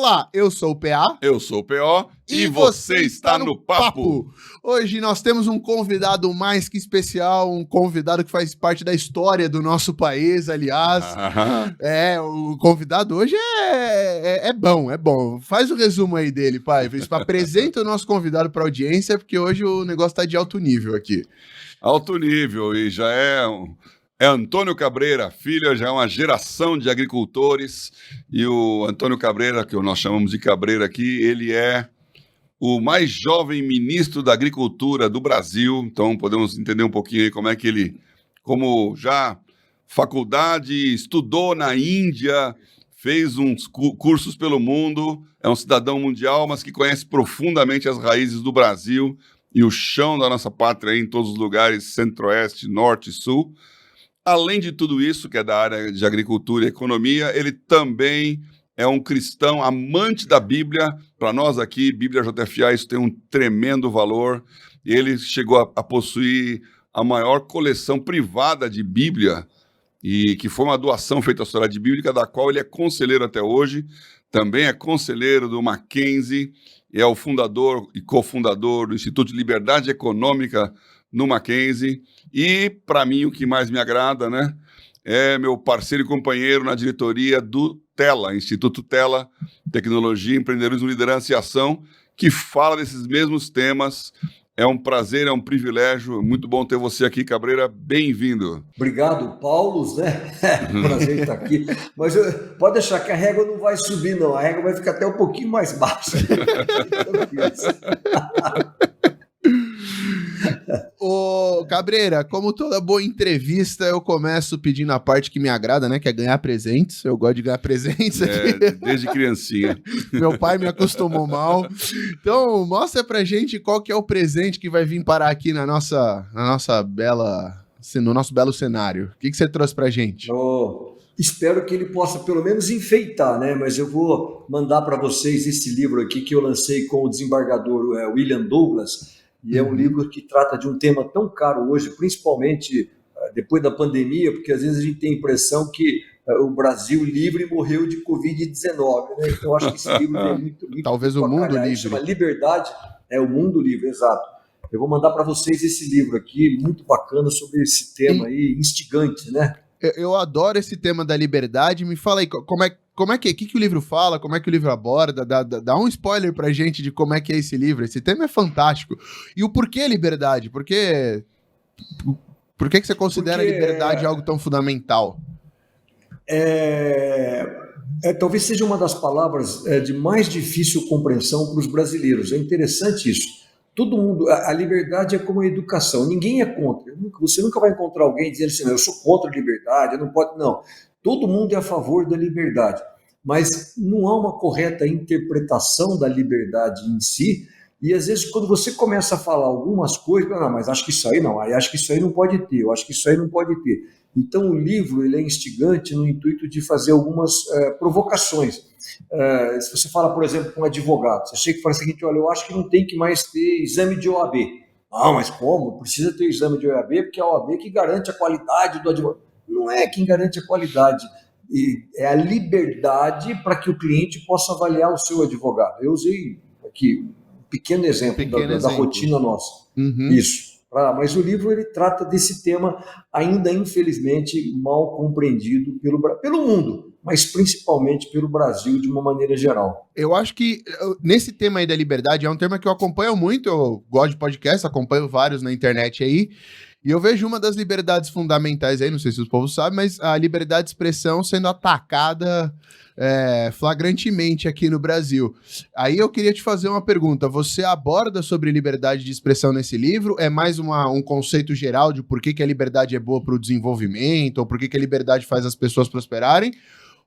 Olá, eu sou o PA. Eu sou o PO e você está no Papo. Hoje nós temos um convidado mais que especial, um convidado que faz parte da história do nosso país, aliás. O convidado hoje é bom. Faz o resumo aí dele, pai. Apresenta o nosso convidado para a audiência, porque hoje o negócio está de alto nível aqui. Alto nível, e já é Antônio Cabreira, filho, já é uma geração de agricultores, e o Antônio Cabreira, que nós chamamos de Cabreira aqui, ele é o mais jovem ministro da Agricultura do Brasil, então podemos entender um pouquinho aí como é que ele, como já faculdade, estudou na Índia, fez uns cursos pelo mundo, é um cidadão mundial, mas que conhece profundamente as raízes do Brasil e o chão da nossa pátria aí, em todos os lugares, centro-oeste, norte e sul. Além de tudo isso, que é da área de agricultura e economia, ele também é um cristão amante da Bíblia. Para nós aqui, Bíblia JFA, isso tem um tremendo valor. Ele chegou a possuir a maior coleção privada de Bíblia, e que foi uma doação feita à Sociedade Bíblica, da qual ele é conselheiro até hoje. Também é conselheiro do Mackenzie, é o fundador e cofundador do Instituto de Liberdade Econômica no Mackenzie. E, para mim, o que mais me agrada, né, é meu parceiro e companheiro na diretoria do TELA, Instituto TELA, Tecnologia, Empreendedorismo, Liderança e Ação, que fala desses mesmos temas. É um prazer, é um privilégio. Muito bom ter você aqui, Cabreira. Bem-vindo. Obrigado, Paulo, né? Prazer estar aqui. Mas pode deixar que a régua não vai subir, não. A régua vai ficar até um pouquinho mais baixa. Ô, Cabreira, como toda boa entrevista, eu começo pedindo a parte que me agrada, né? Que é ganhar presentes. Eu gosto de ganhar presentes aqui. Desde criancinha. Meu pai me acostumou mal. Então, mostra pra gente qual que é o presente que vai vir parar aqui no nosso belo cenário. O que você trouxe pra gente? Espero que ele possa pelo menos enfeitar, né? Mas eu vou mandar para vocês esse livro aqui que eu lancei com o desembargador William Douglas. E é um livro que trata de um tema tão caro hoje, principalmente depois da pandemia, porque às vezes a gente tem a impressão que o Brasil livre morreu de Covid-19, né? Então eu acho que esse livro é muito talvez o mundo livre. Chama Liberdade, o mundo livre, exato. Eu vou mandar para vocês esse livro aqui, muito bacana, sobre esse tema aí, instigante, né? Eu adoro esse tema da liberdade. Me fala aí, como é que o livro fala, como é que o livro aborda, dá um spoiler pra gente de como é que é esse livro. Esse tema é fantástico. E o porquê liberdade? Por que você considera a liberdade algo tão fundamental? Talvez seja uma das palavras de mais difícil compreensão para os brasileiros. É interessante isso. Todo mundo, a liberdade é como a educação, ninguém é contra. Você nunca vai encontrar alguém dizendo assim, eu sou contra a liberdade, eu não pode. Não, todo mundo é a favor da liberdade, mas não há uma correta interpretação da liberdade em si, e às vezes quando você começa a falar algumas coisas, não, mas acho que isso aí não, acho que isso aí não pode ter, eu acho que isso aí não pode ter. Então o livro ele é instigante no intuito de fazer algumas provocações. Se você fala, por exemplo, com um advogado, você chega e fala o seguinte, olha, eu acho que não tem que mais ter exame de OAB. Não, mas como? Precisa ter exame de OAB porque é a OAB que garante a qualidade do advogado. Não é quem garante a qualidade, é a liberdade para que o cliente possa avaliar o seu advogado. Eu usei aqui um pequeno exemplo da rotina nossa. Uhum. Isso. Mas o livro ele trata desse tema ainda, infelizmente, mal compreendido pelo mundo, mas principalmente pelo Brasil de uma maneira geral. Eu acho que nesse tema aí da liberdade é um tema que eu acompanho muito, eu gosto de podcast, acompanho vários na internet aí, e eu vejo uma das liberdades fundamentais aí, não sei se os povos sabem, mas a liberdade de expressão sendo atacada flagrantemente aqui no Brasil. Aí eu queria te fazer uma pergunta, você aborda sobre liberdade de expressão nesse livro? É mais um conceito geral de por que a liberdade é boa para o desenvolvimento, ou por que a liberdade faz as pessoas prosperarem?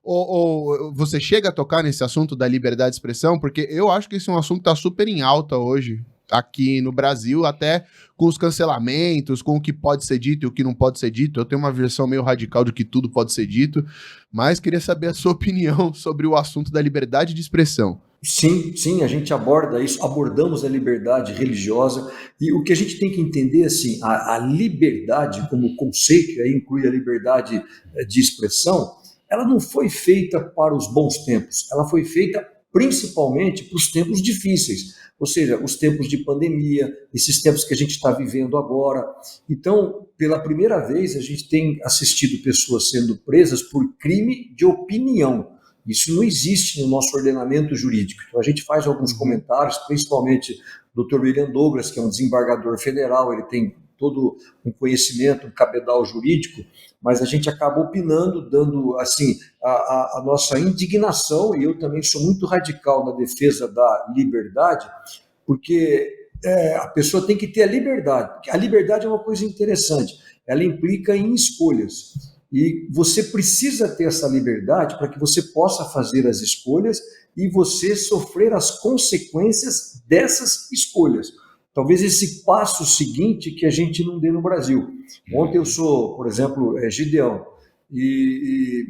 Ou você chega a tocar nesse assunto da liberdade de expressão? Porque eu acho que esse é um assunto que está super em alta hoje, aqui no Brasil, até com os cancelamentos, com o que pode ser dito e o que não pode ser dito. Eu tenho uma versão meio radical de que tudo pode ser dito, mas queria saber a sua opinião sobre o assunto da liberdade de expressão. Sim, a gente aborda isso, abordamos a liberdade religiosa, e o que a gente tem que entender, assim, a liberdade como conceito, aí inclui a liberdade de expressão, ela não foi feita para os bons tempos, ela foi feita principalmente para os tempos difíceis, ou seja, os tempos de pandemia, esses tempos que a gente está vivendo agora. Então, pela primeira vez, a gente tem assistido pessoas sendo presas por crime de opinião. Isso não existe no nosso ordenamento jurídico. Então, a gente faz alguns comentários, principalmente o Dr. William Douglas, que é um desembargador federal, ele tem todo um conhecimento, um cabedal jurídico, mas a gente acaba opinando, dando assim a nossa indignação, e eu também sou muito radical na defesa da liberdade, porque a pessoa tem que ter a liberdade. A liberdade é uma coisa interessante, ela implica em escolhas. E você precisa ter essa liberdade para que você possa fazer as escolhas e você sofrer as consequências dessas escolhas. Talvez esse passo seguinte que a gente não dê no Brasil. Ontem eu sou, por exemplo, Gideão, e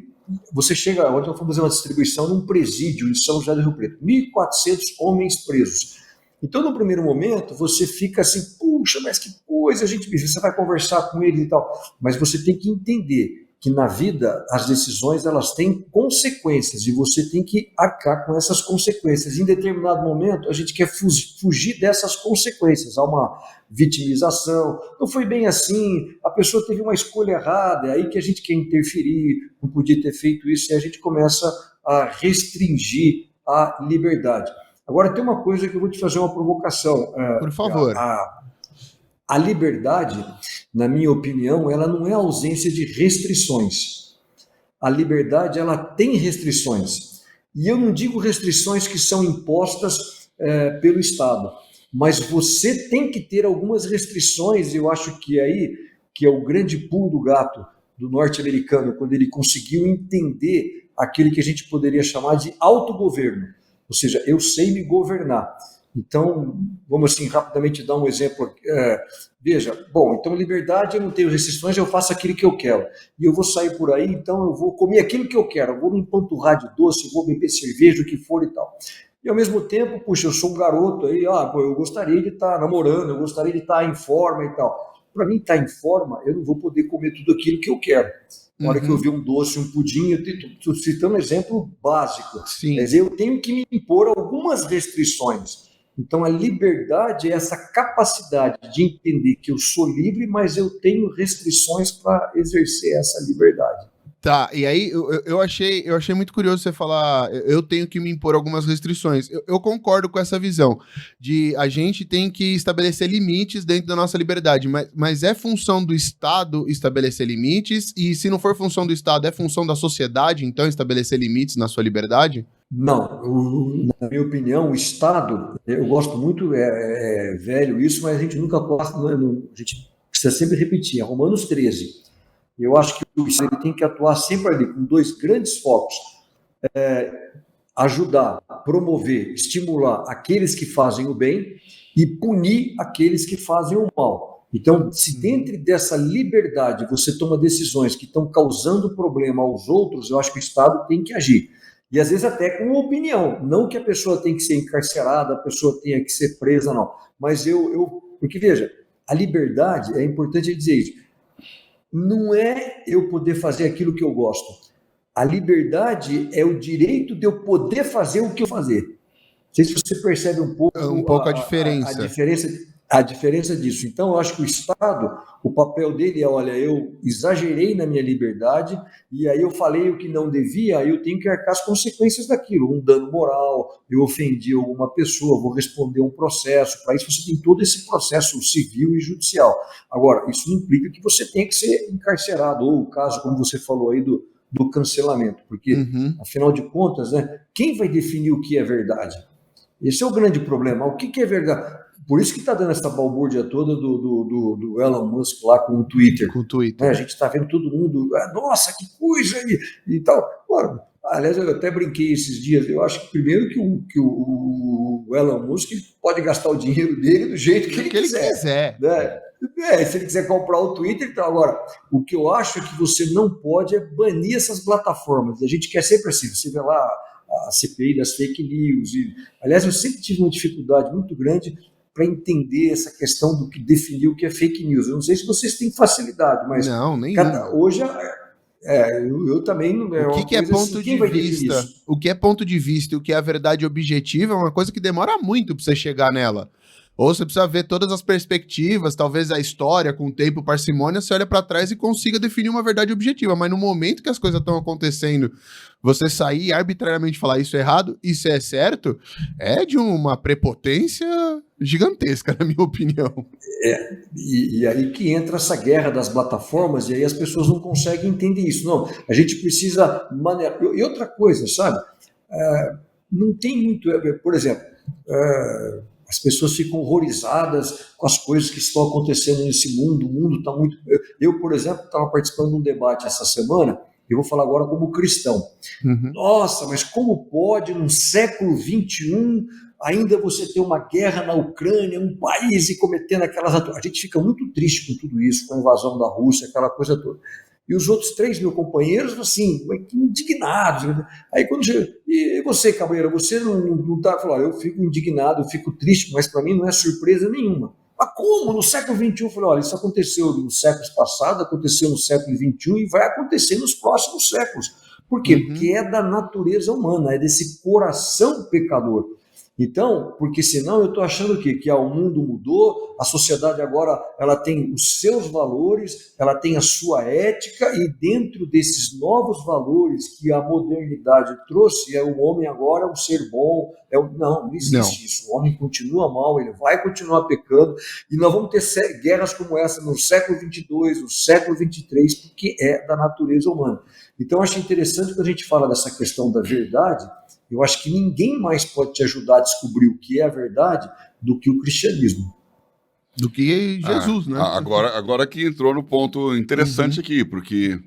você chega, ontem eu fui fazer uma distribuição num presídio em São José do Rio Preto, 1.400 homens presos. Então, no primeiro momento, você fica assim, puxa, mas que coisa, você vai conversar com eles e tal, mas você tem que entender que na vida as decisões elas têm consequências e você tem que arcar com essas consequências. Em determinado momento a gente quer fugir dessas consequências, há uma vitimização, não foi bem assim, a pessoa teve uma escolha errada, é aí que a gente quer interferir, não podia ter feito isso, e a gente começa a restringir a liberdade. Agora tem uma coisa que eu vou te fazer uma provocação. Por favor. A liberdade, na minha opinião, ela não é ausência de restrições. A liberdade, ela tem restrições. E eu não digo restrições que são impostas pelo Estado, mas você tem que ter algumas restrições, e eu acho que aí que é o grande pulo do gato do norte-americano, quando ele conseguiu entender aquele que a gente poderia chamar de autogoverno. Ou seja, eu sei me governar. Então, vamos assim rapidamente dar um exemplo. Veja, bom, então liberdade, eu não tenho restrições, eu faço aquilo que eu quero. E eu vou sair por aí, então eu vou comer aquilo que eu quero, eu vou me empanturrar de doce, eu vou beber cerveja, o que for e tal. E ao mesmo tempo, puxa, eu sou um garoto aí, eu gostaria de estar namorando, eu gostaria de estar em forma e tal. Para mim estar em forma, eu não vou poder comer tudo aquilo que eu quero. Na hora que eu ver um doce, um pudim, eu estou citando um exemplo básico. Sim. Quer dizer, eu tenho que me impor algumas restrições. Então, a liberdade é essa capacidade de entender que eu sou livre, mas eu tenho restrições para exercer essa liberdade. Tá, e aí eu achei muito curioso você falar, eu tenho que me impor algumas restrições. Eu concordo com essa visão de a gente tem que estabelecer limites dentro da nossa liberdade, mas é função do Estado estabelecer limites, e se não for função do Estado, é função da sociedade, então, estabelecer limites na sua liberdade? Não, na minha opinião, o Estado, eu gosto muito, é velho isso, mas a gente nunca gosta, a gente precisa sempre repetir, é Romanos 13. Eu acho que o Estado tem que atuar sempre ali, com dois grandes focos: ajudar, promover, estimular aqueles que fazem o bem e punir aqueles que fazem o mal. Então, se dentro dessa liberdade você toma decisões que estão causando problema aos outros, eu acho que o Estado tem que agir. E às vezes até com opinião, não que a pessoa tenha que ser encarcerada, a pessoa tenha que ser presa, não. Mas porque veja, a liberdade, é importante dizer isso, não é eu poder fazer aquilo que eu gosto. A liberdade é o direito de eu poder fazer o que eu fazer. Não sei se você percebe um pouco a diferença. A diferença disso. Então, eu acho que o Estado, o papel dele é, olha, eu exagerei na minha liberdade e aí eu falei o que não devia, aí eu tenho que arcar as consequências daquilo, um dano moral, eu ofendi alguma pessoa, vou responder um processo. Para isso você tem todo esse processo civil e judicial. Agora, isso não implica que você tenha que ser encarcerado, ou o caso, como você falou aí, do cancelamento, porque, afinal de contas, né, quem vai definir o que é verdade? Esse é o grande problema. O que é verdade? Por isso que está dando essa balbúrdia toda do Elon Musk lá com o Twitter. Com o Twitter. A gente está vendo todo mundo, nossa, que coisa e tal. Claro, aliás, eu até brinquei esses dias, eu acho que primeiro que o Elon Musk pode gastar o dinheiro dele do jeito que ele quiser. Né? Se ele quiser comprar o Twitter, então agora, o que eu acho é que você não pode banir essas plataformas. A gente quer sempre assim, você vê lá a CPI das fake news. Aliás, eu sempre tive uma dificuldade muito grande para entender essa questão do que definiu o que é fake news. Eu não sei se vocês têm facilidade, mas não, hoje Eu também. O que é ponto assim, de vista? O que é ponto de vista e o que é a verdade objetiva é uma coisa que demora muito para você chegar nela. Ou você precisa ver todas as perspectivas, talvez a história, com o tempo, parcimônia, você olha para trás e consiga definir uma verdade objetiva. Mas no momento que as coisas estão acontecendo, você sair e arbitrariamente falar isso é errado, isso é certo, é de uma prepotência gigantesca, na minha opinião. E aí que entra essa guerra das plataformas, e aí as pessoas não conseguem entender isso. Não, a gente precisa maneirar. E outra coisa, sabe? Não tem muito. Por exemplo, as pessoas ficam horrorizadas com as coisas que estão acontecendo nesse mundo. O mundo está muito. Eu, por exemplo, estava participando de um debate essa semana. Eu vou falar agora como cristão. Nossa, mas como pode, no século XXI, ainda você ter uma guerra na Ucrânia, um país e cometendo aquelas... A gente fica muito triste com tudo isso, com a invasão da Rússia, aquela coisa toda. E os outros 3 mil companheiros, assim, indignados. Aí quando e você, Cabreira, você não está... Falou, eu fico indignado, eu fico triste, mas para mim não é surpresa nenhuma. Mas como? No século XXI? Eu falei, olha, isso aconteceu nos séculos passados, aconteceu no século XXI e vai acontecer nos próximos séculos. Por quê? Porque é da natureza humana, é desse coração pecador. Então, porque senão eu estou achando que o mundo mudou, a sociedade agora ela tem os seus valores, ela tem a sua ética, e dentro desses novos valores que a modernidade trouxe, o homem agora é um ser bom. Não existe isso. O homem continua mal, ele vai continuar pecando, e nós vamos ter guerras como essa no século 22, no século 23, porque é da natureza humana. Então, eu acho interessante quando a gente fala dessa questão da verdade. Eu acho que ninguém mais pode te ajudar a descobrir o que é a verdade do que o cristianismo. Do que Jesus, né? Agora que entrou no ponto interessante aqui, porque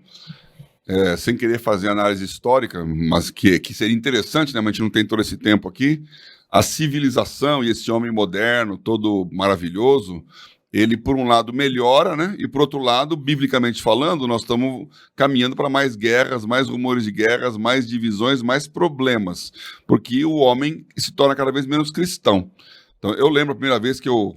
sem querer fazer análise histórica, mas que seria interessante, né? Mas a gente não tem todo esse tempo aqui. A civilização e esse homem moderno, todo maravilhoso, ele, por um lado, melhora, né? E, por outro lado, biblicamente falando, nós estamos caminhando para mais guerras, mais rumores de guerras, mais divisões, mais problemas, porque o homem se torna cada vez menos cristão. Então, eu lembro a primeira vez que eu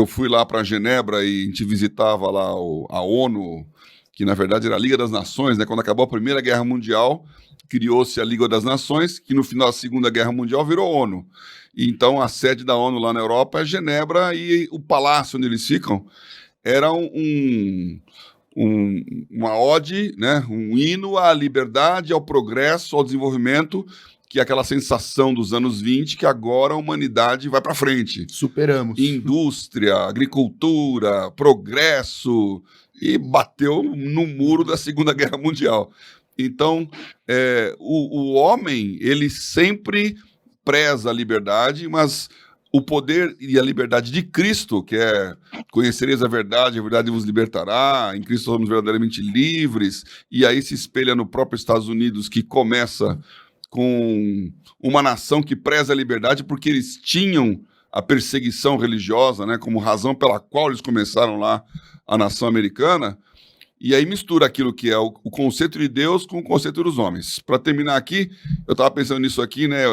fui lá para Genebra e a gente visitava lá a ONU, que, na verdade, era a Liga das Nações, né? Quando acabou a Primeira Guerra Mundial, criou-se a Liga das Nações, que no final da Segunda Guerra Mundial virou ONU. Então, a sede da ONU lá na Europa é Genebra, e o palácio onde eles ficam era uma ode, né? Um hino à liberdade, ao progresso, ao desenvolvimento, que é aquela sensação dos anos 20, que agora a humanidade vai para frente. Superamos. Indústria, agricultura, progresso, e bateu no muro da Segunda Guerra Mundial. Então, o homem, ele sempre preza a liberdade, mas o poder e a liberdade de Cristo, que é conhecereis a verdade vos libertará, em Cristo somos verdadeiramente livres, e aí se espelha no próprio Estados Unidos, que começa com uma nação que preza a liberdade porque eles tinham a perseguição religiosa, né, como razão pela qual eles começaram lá a nação americana. E aí mistura aquilo que é o conceito de Deus com o conceito dos homens. Para terminar aqui, eu estava pensando nisso aqui, né?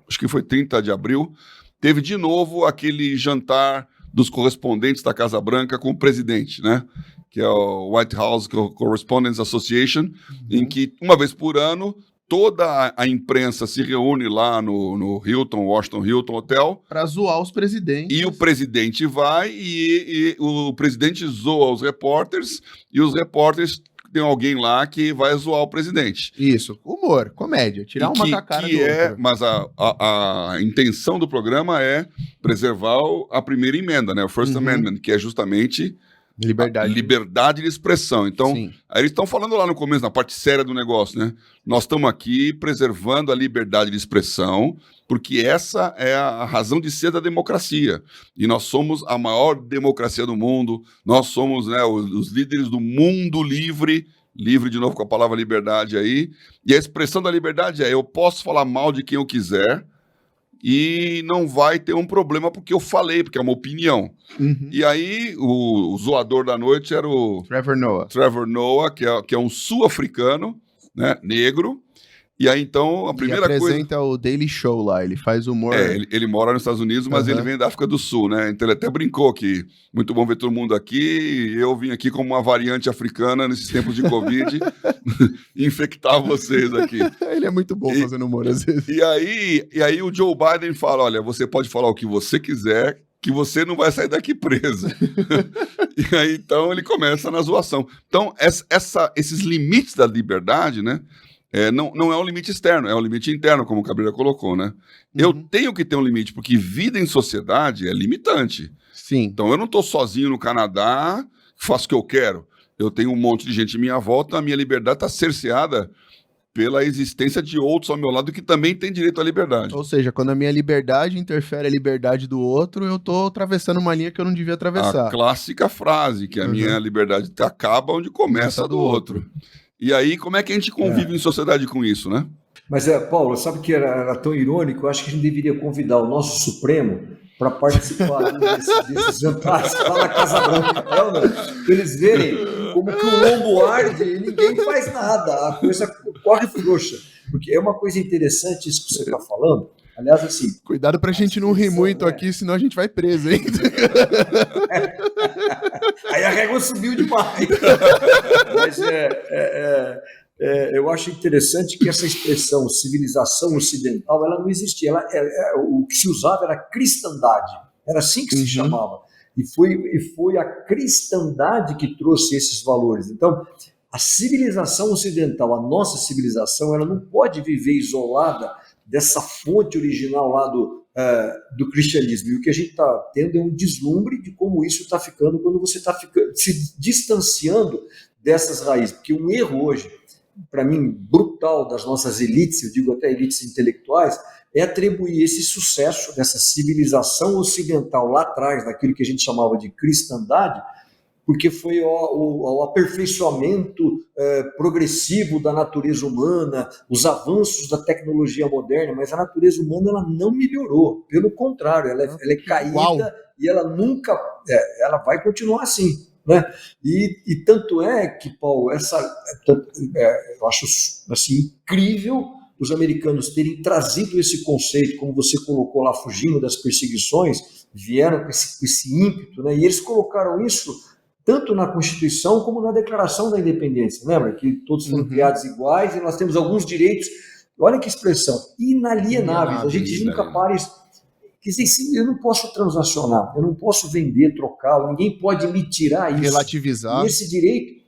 Acho que foi 30 de abril, teve de novo aquele jantar dos correspondentes da Casa Branca com o presidente, né? Que é o White House Correspondents Association, em que uma vez por ano toda a imprensa se reúne lá no Washington Hilton Hotel. Para zoar os presidentes. E o presidente vai e o presidente zoa os repórteres, e os repórteres tem alguém lá que vai zoar o presidente. Isso, humor, comédia, tirar uma com a cara do outro. Mas a intenção do programa é preservar a primeira emenda, né? O First Amendment, que é justamente... liberdade de expressão. Então, aí eles estão falando lá no começo, na parte séria do negócio, né? Nós estamos aqui preservando a liberdade de expressão, porque essa é a razão de ser da democracia. E nós somos a maior democracia do mundo, nós somos, né, os líderes do mundo livre de novo com a palavra liberdade aí. E a expressão da liberdade eu posso falar mal de quem eu quiser, e não vai ter um problema porque eu falei, porque é uma opinião. E aí, o zoador da noite era o Trevor Noah, que é um sul-africano, né, negro, E aí, então, a primeira ele coisa... apresenta o Daily Show lá, ele faz humor. Ele mora nos Estados Unidos, mas ele vem da África do Sul, né? Então ele até brincou que muito bom ver todo mundo aqui, e eu vim aqui como uma variante africana nesses tempos de Covid infectar vocês aqui. Ele é muito bom fazendo humor às vezes. E aí o Joe Biden fala, olha, você pode falar o que você quiser, que você não vai sair daqui preso. E aí, então, ele começa na zoação. Então, esses limites da liberdade, né? Não é um limite externo, é um limite interno, como o Cabreira colocou, né? Eu tenho que ter um limite, porque vida em sociedade é limitante. Sim. Então, eu não estou sozinho no Canadá, faço o que eu quero. Eu tenho um monte de gente à minha volta, a minha liberdade está cerceada pela existência de outros ao meu lado que também têm direito à liberdade. Ou seja, quando a minha liberdade interfere a liberdade do outro, eu tô atravessando uma linha que eu não devia atravessar. A clássica frase, que a minha liberdade acaba onde começa a do outro. E aí, como é que a gente convive em sociedade com isso, né? Mas, Paulo, sabe que era tão irônico? Eu acho que a gente deveria convidar o nosso Supremo para participar desses jantares lá na Casa Branca, para eles verem como que o lombo arde e ninguém faz nada, a coisa corre frouxa. Porque é uma coisa interessante isso que você está falando. Aliás, assim... Cuidado para a gente não rir muito aqui, senão a gente vai preso, hein? Aí a régua subiu demais. Mas eu acho interessante que essa expressão civilização ocidental, ela não existia. O que se usava era cristandade. Era assim que se chamava. E foi a cristandade que trouxe esses valores. Então, a civilização ocidental, a nossa civilização, ela não pode viver isolada dessa fonte original lá do cristianismo. E o que a gente está tendo é um deslumbre de como isso está ficando quando você está se distanciando dessas raízes. Porque um erro hoje, para mim, brutal das nossas elites, eu digo até elites intelectuais, é atribuir esse sucesso dessa civilização ocidental lá atrás, daquilo que a gente chamava de cristandade, porque foi o aperfeiçoamento progressivo da natureza humana, os avanços da tecnologia moderna, mas a natureza humana ela não melhorou, pelo contrário, ela é caída e ela nunca, ela vai continuar assim. Né? E tanto é que, Paulo, eu acho assim, incrível os americanos terem trazido esse conceito, como você colocou lá, fugindo das perseguições, vieram com esse ímpeto, né? E eles colocaram isso tanto na Constituição como na Declaração da Independência. Lembra que todos foram criados iguais e nós temos alguns direitos, olha que expressão, inalienáveis. A gente nunca para isso. Quer dizer, eu não posso transacionar, eu não posso vender, trocar, ninguém pode me tirar isso. Relativizar. E esse direito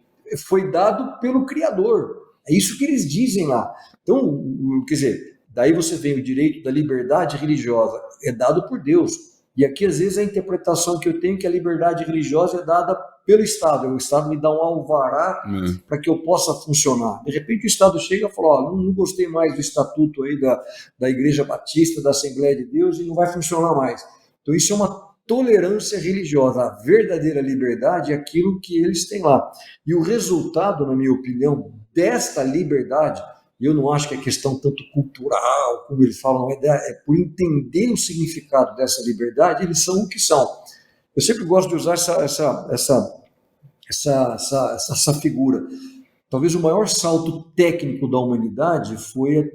foi dado pelo Criador. É isso que eles dizem lá. Então, quer dizer, daí você vem o direito da liberdade religiosa, é dado por Deus. E aqui, às vezes, a interpretação que eu tenho é que a liberdade religiosa é dada pelo Estado. O Estado me dá um alvará para que eu possa funcionar. De repente, o Estado chega e fala, não gostei mais do estatuto aí da Igreja Batista, da Assembleia de Deus, e não vai funcionar mais. Então, isso é uma tolerância religiosa. A verdadeira liberdade é aquilo que eles têm lá. E o resultado, na minha opinião, desta liberdade, eu não acho que é questão tanto cultural, como eles falam, é por entender o significado dessa liberdade, eles são o que são. Eu sempre gosto de usar essa figura. Talvez o maior salto técnico da humanidade foi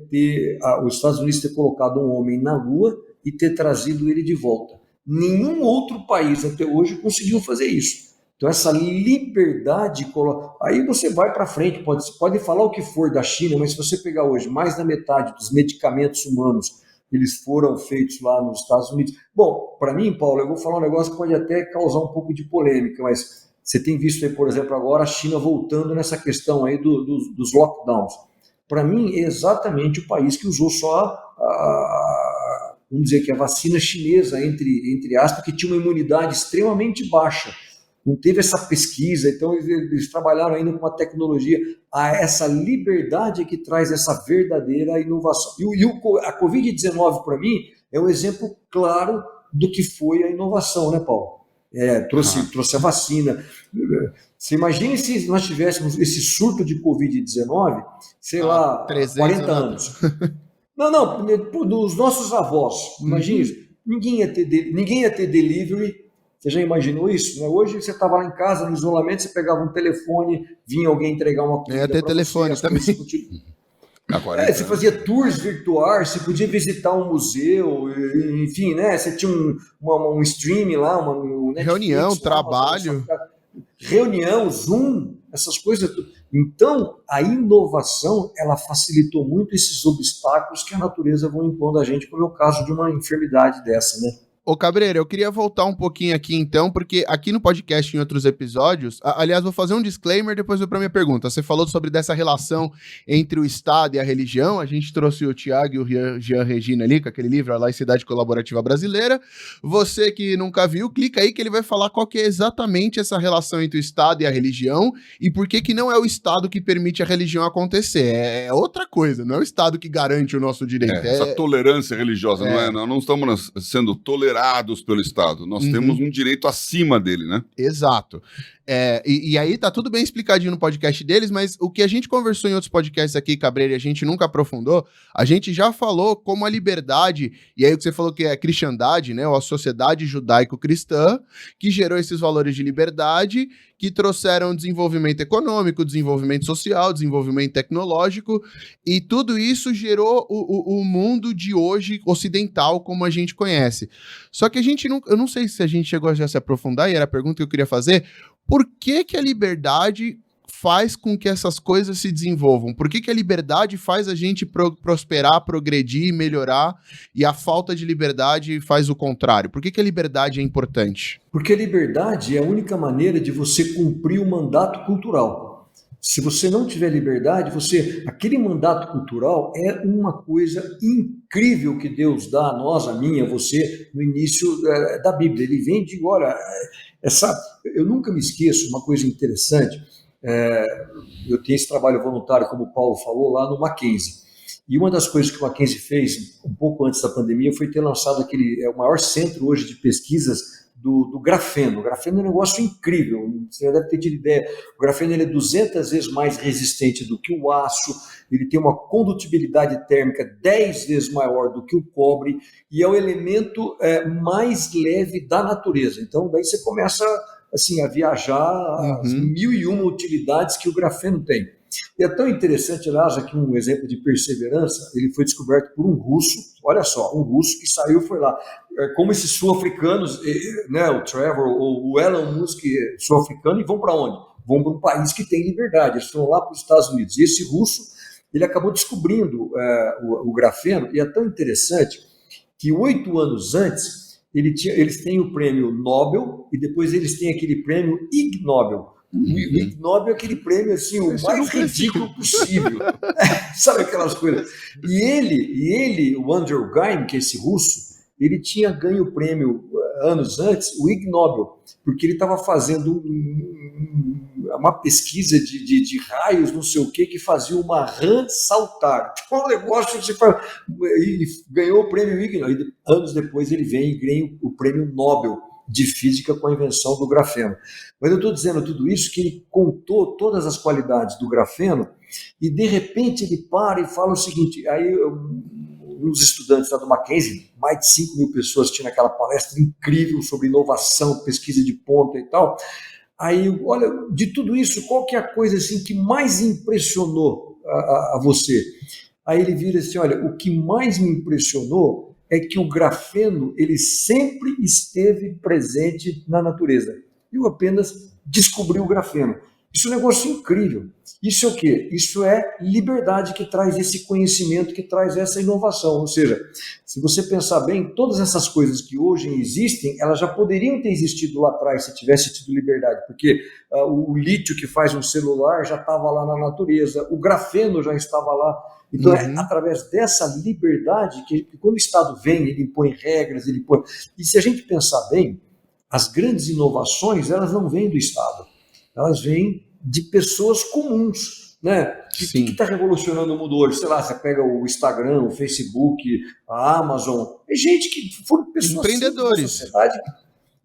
os Estados Unidos ter colocado um homem na Lua e ter trazido ele de volta. Nenhum outro país até hoje conseguiu fazer isso. Então, essa liberdade, aí você vai para frente, pode falar o que for da China, mas se você pegar hoje, mais da metade dos medicamentos humanos, eles foram feitos lá nos Estados Unidos. Bom, para mim, Paulo, eu vou falar um negócio que pode até causar um pouco de polêmica, mas você tem visto aí, por exemplo, agora a China voltando nessa questão aí dos lockdowns. Para mim, é exatamente o país que usou só vamos dizer que a vacina chinesa, entre aspas, que tinha uma imunidade extremamente baixa. Não teve essa pesquisa, então eles trabalharam ainda com uma tecnologia. Essa liberdade é que traz essa verdadeira inovação. E a Covid-19, para mim, é um exemplo claro do que foi a inovação, né, Paulo? Trouxe a vacina. Você imagina se nós tivéssemos esse surto de Covid-19, sei lá, 40 anos. Não, dos nossos avós. Imagina isso. Ninguém ia ter delivery. Você já imaginou isso? Né? Hoje você estava lá em casa, no isolamento, você pegava um telefone, vinha alguém entregar uma comida. Ia ter telefone também. Há 40 Você anos. fazia tours virtuais, você podia visitar um museu, enfim, né? Você tinha um streaming lá, um Netflix, Reunião, um Amazon na sua trabalho. casa. Reunião, Zoom, essas coisas. Então, a inovação, ela facilitou muito esses obstáculos que a natureza vai impondo a gente, como é o caso de uma enfermidade dessa, né? Ô, Cabreira, eu queria voltar um pouquinho aqui então, porque aqui no podcast, em outros episódios, aliás, vou fazer um disclaimer, depois vou para minha pergunta. Você falou sobre dessa relação entre o Estado e a religião, a gente trouxe o Tiago e o Jean Regina ali, com aquele livro, A Laicidade Colaborativa Brasileira. Você que nunca viu, clica aí que ele vai falar qual que é exatamente essa relação entre o Estado e a religião e por que que não é o Estado que permite a religião acontecer. É outra coisa, não é o Estado que garante o nosso direito. Essa tolerância religiosa, nós não estamos sendo tolerados pelo Estado. Nós temos um direito acima dele, né? Exato. E aí tá tudo bem explicadinho no podcast deles, mas o que a gente conversou em outros podcasts aqui, Cabreira, e a gente nunca aprofundou, a gente já falou como a liberdade, e aí o que você falou que é a cristandade, né, ou a sociedade judaico-cristã, que gerou esses valores de liberdade, que trouxeram desenvolvimento econômico, desenvolvimento social, desenvolvimento tecnológico, e tudo isso gerou o mundo de hoje ocidental como a gente conhece. Só que eu não sei se a gente chegou a já se aprofundar, e era a pergunta que eu queria fazer, por que que a liberdade faz com que essas coisas se desenvolvam? Por que que a liberdade faz a gente prosperar, progredir, melhorar, e a falta de liberdade faz o contrário? Por que que a liberdade é importante? Porque a liberdade é a única maneira de você cumprir o mandato cultural. Se você não tiver liberdade, aquele mandato cultural é uma coisa incrível que Deus dá a nós, a mim, a você, no início da Bíblia. Ele vem e diz, olha, eu nunca me esqueço, uma coisa interessante, eu tenho esse trabalho voluntário, como o Paulo falou, lá no Mackenzie. E uma das coisas que o Mackenzie fez, um pouco antes da pandemia, foi ter lançado o maior centro hoje de pesquisas do grafeno. O grafeno é um negócio incrível, você já deve ter tido ideia. O grafeno ele é 200 vezes mais resistente do que o aço, ele tem uma condutibilidade térmica 10 vezes maior do que o cobre e é o elemento mais leve da natureza. Então, daí você começa assim, a viajar as 1001 utilidades que o grafeno tem. E é tão interessante, aliás, aqui um exemplo de perseverança, ele foi descoberto por um russo, olha só, um russo que saiu, foi lá, como esses sul-africanos, né, o Trevor ou o Elon Musk sul-africano, e vão para onde? Vão para um país que tem liberdade, eles foram lá para os Estados Unidos. E esse russo, ele acabou descobrindo o grafeno, e é tão interessante que 8 anos antes, eles têm o prêmio Nobel, e depois eles têm aquele prêmio Ig Nobel. O Ig Nobel é aquele prêmio assim, o mais ridículo possível. Sabe aquelas coisas? E ele, o Andrew Geim, que é esse russo, ele tinha ganho o prêmio anos antes, o Ig Nobel, porque ele estava fazendo uma pesquisa de raios, não sei o que fazia uma rã saltar. Um negócio que você faz. E ganhou o prêmio Ig Nobel. E anos depois ele vem e ganha o prêmio Nobel de física com a invenção do grafeno. Mas eu estou dizendo tudo isso que ele contou todas as qualidades do grafeno e de repente ele para e fala o seguinte, aí uns estudantes lá do Mackenzie, mais de 5.000 pessoas tinham aquela palestra incrível sobre inovação, pesquisa de ponta e tal. Aí, olha, de tudo isso, qual que é a coisa assim que mais impressionou a você? Aí ele vira assim, olha, o que mais me impressionou é que o grafeno ele sempre esteve presente na natureza. Eu apenas descobri o grafeno. Isso é um negócio incrível. Isso é o quê? Isso é liberdade que traz esse conhecimento, que traz essa inovação. Ou seja, se você pensar bem, todas essas coisas que hoje existem, elas já poderiam ter existido lá atrás se tivesse tido liberdade, porque o lítio que faz um celular já estava lá na natureza, o grafeno já estava lá. Então é através dessa liberdade que quando o Estado vem, ele impõe regras, ele impõe... E se a gente pensar bem, as grandes inovações, elas não vêm do Estado, elas vêm de pessoas comuns, né? Que está revolucionando o mundo hoje? Sei lá, você pega o Instagram, o Facebook, a Amazon, é gente que foram pessoas empreendedores da sociedade,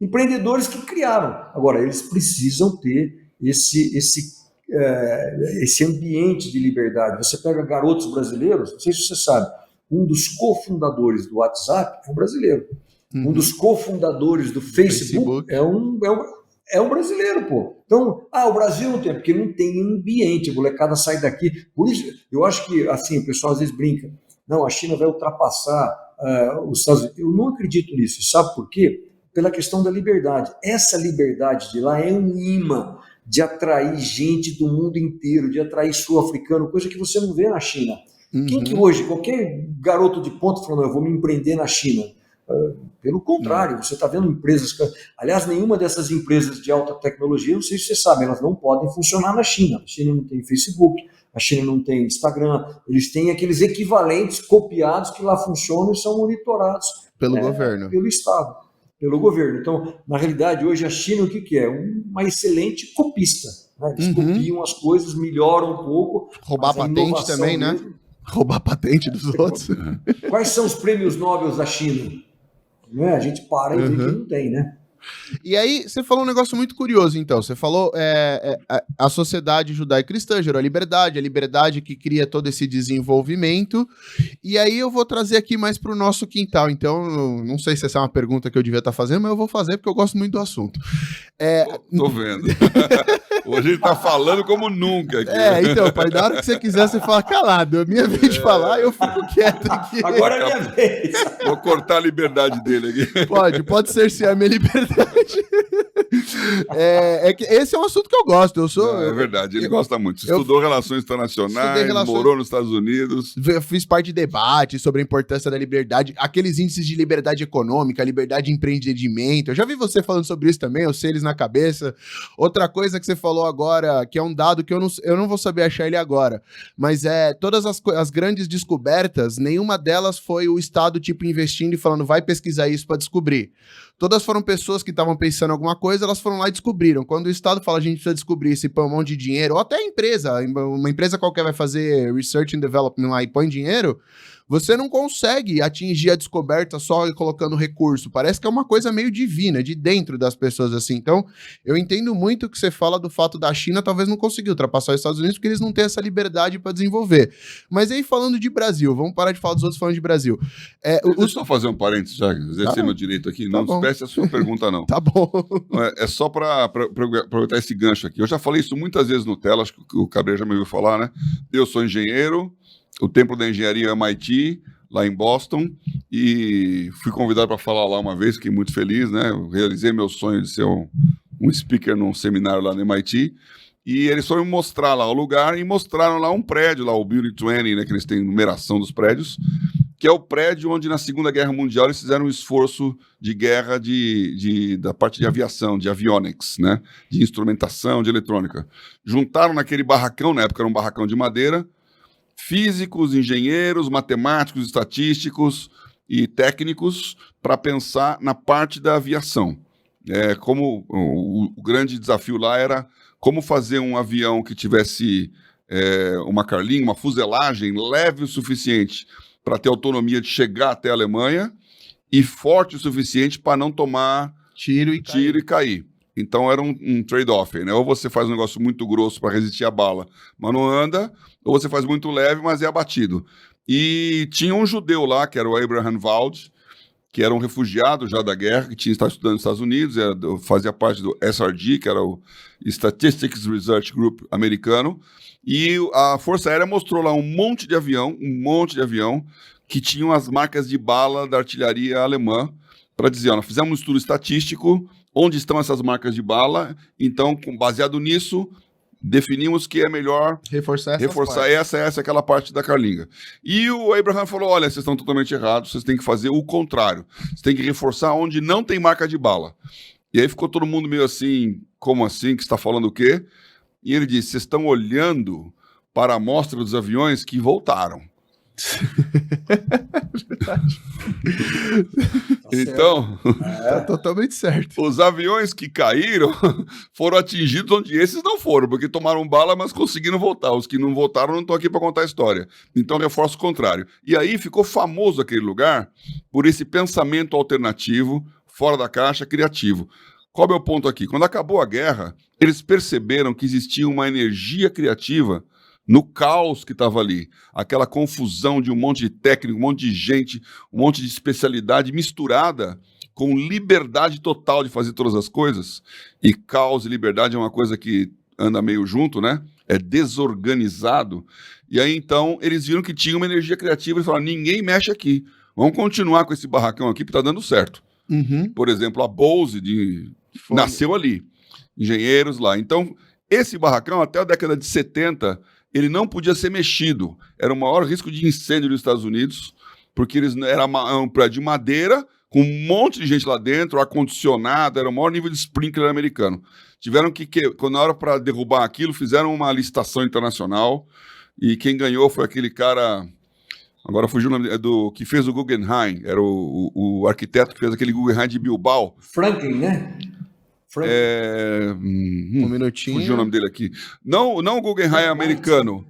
empreendedores que criaram. Agora, eles precisam ter esse ambiente de liberdade. Você pega garotos brasileiros, não sei se você sabe, um dos cofundadores do WhatsApp é um brasileiro. Um dos cofundadores do Facebook. é um brasileiro, pô. Então, o Brasil não tem, porque não tem ambiente, a molecada sai daqui. Por isso, eu acho que, assim, o pessoal às vezes brinca, não, a China vai ultrapassar os Estados Unidos. Eu não acredito nisso, sabe por quê? Pela questão da liberdade. Essa liberdade de lá é um imã de atrair gente do mundo inteiro, de atrair sul-africano, coisa que você não vê na China. Quem que hoje, qualquer garoto de ponta falando, eu vou me empreender na China? Pelo contrário, você está vendo empresas... Aliás, nenhuma dessas empresas de alta tecnologia, não sei se você sabe, elas não podem funcionar na China. A China não tem Facebook, a China não tem Instagram, eles têm aqueles equivalentes copiados que lá funcionam e são monitorados pelo governo. Pelo Estado, pelo governo. Então, na realidade, hoje a China, o que é? Uma excelente copista. Né? Eles copiam as coisas, melhoram um pouco. Roubar patente também, né? Roubar patente dos outros. Quais são os prêmios Nobel da China? A gente para e vê que não tem, né? E aí, você falou um negócio muito curioso, então. Você falou a sociedade judaico-cristã gerou a liberdade que cria todo esse desenvolvimento. E aí eu vou trazer aqui mais para o nosso quintal. Então, não sei se essa é uma pergunta que eu devia estar fazendo, mas eu vou fazer porque eu gosto muito do assunto. Tô vendo. Hoje ele tá falando como nunca. Aqui. Então, pai, na hora que você quiser, você fala calado. É minha vez de falar, eu fico quieto aqui. Agora é minha vez. Vou cortar a liberdade dele aqui. Pode cercear a minha liberdade. Que esse é um assunto que eu gosto. É verdade, ele gosta muito. Você estudou relações internacionais, morou nos Estados Unidos. Eu fiz parte de debate sobre a importância da liberdade, aqueles índices de liberdade econômica, liberdade de empreendimento. Eu já vi você falando sobre isso também, eu sei eles na cabeça. Outra coisa que você falou agora, que é um dado que eu não vou saber achar ele agora, mas todas as grandes descobertas, nenhuma delas foi o Estado tipo investindo e falando, vai pesquisar isso para descobrir. Todas foram pessoas que estavam pensando em alguma coisa, elas foram lá e descobriram. Quando o Estado fala, a gente precisa descobrir se põe um monte de dinheiro, ou até a empresa, uma empresa qualquer vai fazer research and development lá e põe dinheiro, você não consegue atingir a descoberta só colocando recurso. Parece que é uma coisa meio divina, de dentro das pessoas, assim. Então, eu entendo muito o que você fala do fato da China talvez não conseguir ultrapassar os Estados Unidos, porque eles não têm essa liberdade para desenvolver. Mas aí, falando de Brasil, vamos parar de falar dos outros falando de Brasil. Deixa eu só fazer um parênteses, já exercer meu direito aqui. Não despeça a sua pergunta, não. Tá bom. É só para aproveitar esse gancho aqui. Eu já falei isso muitas vezes no Tela, acho que o Cabreira já me ouviu falar, né? Eu sou engenheiro, o Templo da Engenharia é MIT, lá em Boston, e fui convidado para falar lá uma vez, fiquei muito feliz, né? Eu realizei meu sonho de ser um speaker num seminário lá no MIT, e eles foram me mostrar lá o lugar, e mostraram lá um prédio, lá o Building 20, né? Que eles têm numeração dos prédios, que é o prédio onde na Segunda Guerra Mundial eles fizeram um esforço de guerra da parte de aviação, de avionics, né? De instrumentação, de eletrônica. Juntaram naquele barracão, na época era um barracão de madeira, físicos, engenheiros, matemáticos, estatísticos e técnicos para pensar na parte da aviação. Como o grande desafio lá era como fazer um avião que tivesse uma carlinha, uma fuselagem leve o suficiente para ter autonomia de chegar até a Alemanha e forte o suficiente para não tomar tiro e cair. Então era um trade-off, né? Ou você faz um negócio muito grosso para resistir à bala, mas não anda, ou você faz muito leve, mas é abatido. E tinha um judeu lá, que era o Abraham Wald, que era um refugiado já da guerra, que tinha estado estudando nos Estados Unidos, fazia parte do SRG, que era o Statistics Research Group americano, e a Força Aérea mostrou lá um monte de avião, que tinham as marcas de bala da artilharia alemã, para dizer, nós fizemos um estudo estatístico, onde estão essas marcas de bala, então, baseado nisso, definimos que é melhor reforçar essa aquela parte da carlinga. E o Abraham falou, olha, vocês estão totalmente errados, vocês têm que fazer o contrário. Vocês têm que reforçar onde não tem marca de bala. E aí ficou todo mundo meio assim, como assim, que está falando o quê? E ele disse, vocês estão olhando para a amostra dos aviões que voltaram. Então, totalmente certo. Os aviões que caíram foram atingidos onde esses não foram, porque tomaram bala, mas conseguiram voltar. Os que não voltaram não estão aqui para contar a história. Então, reforço o contrário. E aí ficou famoso aquele lugar por esse pensamento alternativo, fora da caixa, criativo. Qual é o meu ponto aqui? Quando acabou a guerra, eles perceberam que existia uma energia criativa no caos que estava ali, aquela confusão de um monte de técnico, um monte de gente, um monte de especialidade misturada com liberdade total de fazer todas as coisas, e caos e liberdade é uma coisa que anda meio junto, né? É desorganizado. E aí, então, eles viram que tinha uma energia criativa e falaram, ninguém mexe aqui. Vamos continuar com esse barracão aqui, porque tá dando certo. Por exemplo, a Bose nasceu ali. Engenheiros lá. Então, esse barracão, até a década de 70, ele não podia ser mexido. Era o maior risco de incêndio dos Estados Unidos, porque era um prédio de madeira, com um monte de gente lá dentro, ar-condicionado, era o maior nível de sprinkler americano. Tiveram quando na hora para derrubar aquilo, fizeram uma licitação internacional, e quem ganhou foi aquele cara, agora fugiu o nome, que fez o Guggenheim, era o arquiteto que fez aquele Guggenheim de Bilbao. Franklin, né? Um minutinho. Fugiu o nome dele aqui. Não o Guggenheim americano.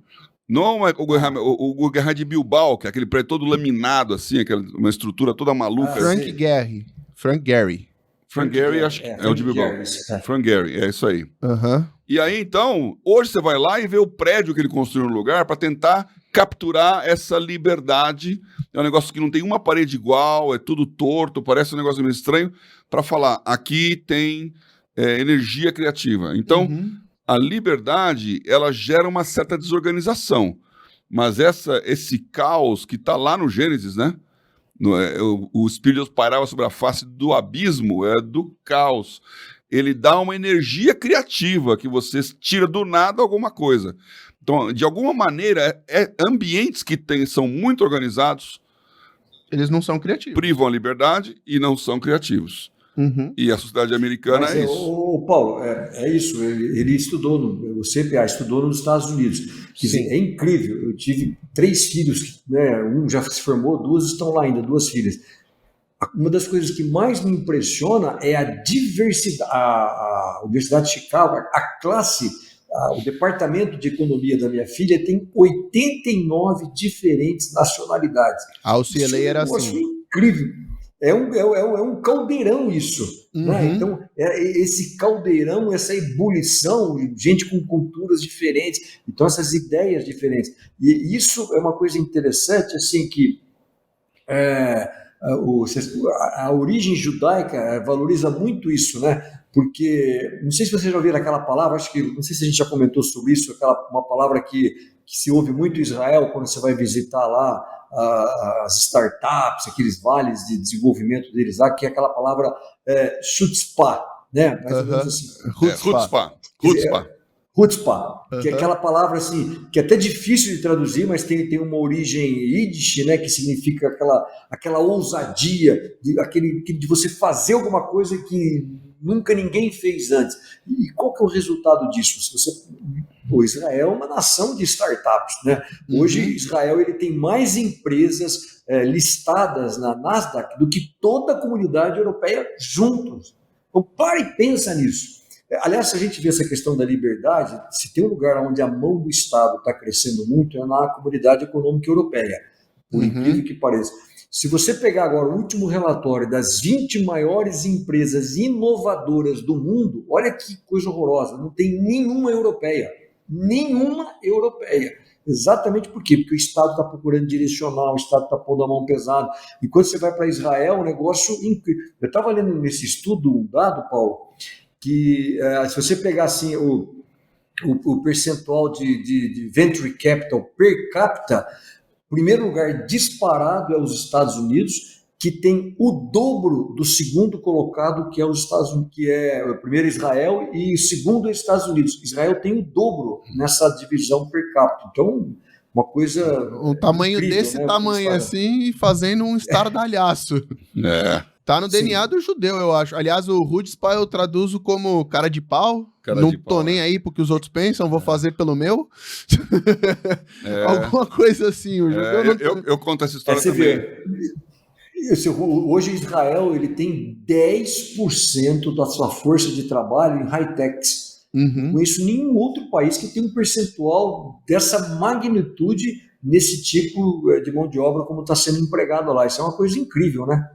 Não o Guggenheim de Bilbao, que é aquele prédio todo laminado, assim, uma estrutura toda maluca. Frank Gehry. Frank Gehry, acho que é o de Bilbao. Frank Gehry, é isso aí. E aí, então, hoje você vai lá e vê o prédio que ele construiu no lugar para tentar capturar essa liberdade. É um negócio que não tem uma parede igual, é tudo torto, parece um negócio meio estranho, para falar, aqui tem energia criativa. Então, a liberdade, ela gera uma certa desorganização. Mas esse caos que está lá no Gênesis, né? O Espírito de Deus pairava sobre a face do abismo, do caos. Ele dá uma energia criativa que você tira do nada alguma coisa. Então, de alguma maneira, ambientes que são muito organizados, eles não são criativos. Privam a liberdade e não são criativos. E a sociedade americana é isso. Paulo, é isso. Ele estudou, o CPA estudou nos Estados Unidos. Quer dizer, é incrível. Eu tive 3 filhos, né, um já se formou, 2 estão lá ainda, 2 filhas. Uma das coisas que mais me impressiona é a diversidade. A Universidade de Chicago, a classe, o departamento de economia da minha filha tem 89 diferentes nacionalidades. A UCLA era assim. Isso é incrível. É um caldeirão isso. Né? Então, esse caldeirão, essa ebulição, gente com culturas diferentes, então essas ideias diferentes. E isso é uma coisa interessante, assim, que a origem judaica valoriza muito isso, né? Porque, não sei se vocês já ouviram aquela palavra, não sei se a gente já comentou sobre isso, uma palavra que se ouve muito em Israel quando você vai visitar lá as startups, aqueles vales de desenvolvimento deles lá, que é aquela palavra chutzpah, né? Mais ou menos assim. Chutzpah, que é aquela palavra assim, que é até difícil de traduzir, mas tem uma origem Yiddish, né? Que significa aquela ousadia, de você fazer alguma coisa que nunca ninguém fez antes. E qual que é o resultado disso? Israel é uma nação de startups, né? Hoje Israel ele tem mais empresas listadas na Nasdaq do que toda a comunidade europeia juntos. Então para e pensa nisso. Aliás, se a gente vê essa questão da liberdade, se tem um lugar onde a mão do Estado está crescendo muito é na Comunidade Econômica Europeia, por incrível que pareça. Se você pegar agora o último relatório das 20 maiores empresas inovadoras do mundo, olha que coisa horrorosa, não tem nenhuma europeia. Exatamente por quê? Porque o Estado está procurando direcionar, o Estado está pondo a mão pesada. E quando você vai para Israel, um negócio incrível. Eu estava lendo nesse estudo um dado, Paulo, que se você pegar assim, o percentual de venture capital per capita, primeiro lugar disparado é os Estados Unidos, que tem o dobro do segundo colocado, que é os Estados Unidos, que é o primeiro Israel e o segundo é os Estados Unidos. Israel tem o dobro nessa divisão per capita. Então, uma coisa um tamanho incrível, desse, né, tamanho assim, fazendo um estardalhaço. Tá no DNA do judeu, eu acho. Aliás, o Chutzpah eu traduzo como cara de pau. Não tô nem aí porque os outros pensam, vou fazer pelo meu. Alguma coisa assim. O judeu eu conto essa história também. Hoje Israel ele tem 10% da sua força de trabalho em high-techs. Não conheço nenhum outro país que tem um percentual dessa magnitude nesse tipo de mão de obra como está sendo empregado lá. Isso é uma coisa incrível, né?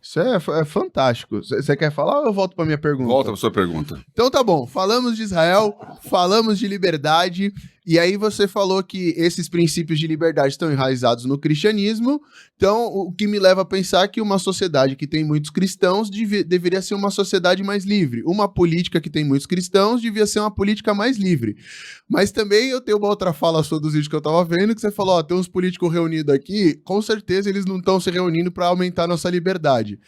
Isso é fantástico. Você quer falar ou eu volto para minha pergunta? Volta para sua pergunta. Então tá bom. Falamos de Israel, falamos de liberdade. E aí você falou que esses princípios de liberdade estão enraizados no cristianismo, então o que me leva a pensar que uma sociedade que tem muitos cristãos deveria ser uma sociedade mais livre. Uma política que tem muitos cristãos devia ser uma política mais livre. Mas também eu tenho uma outra fala sua dos vídeos que eu tava vendo, que você falou, ó, tem uns políticos reunidos aqui, com certeza eles não estão se reunindo para aumentar a nossa liberdade.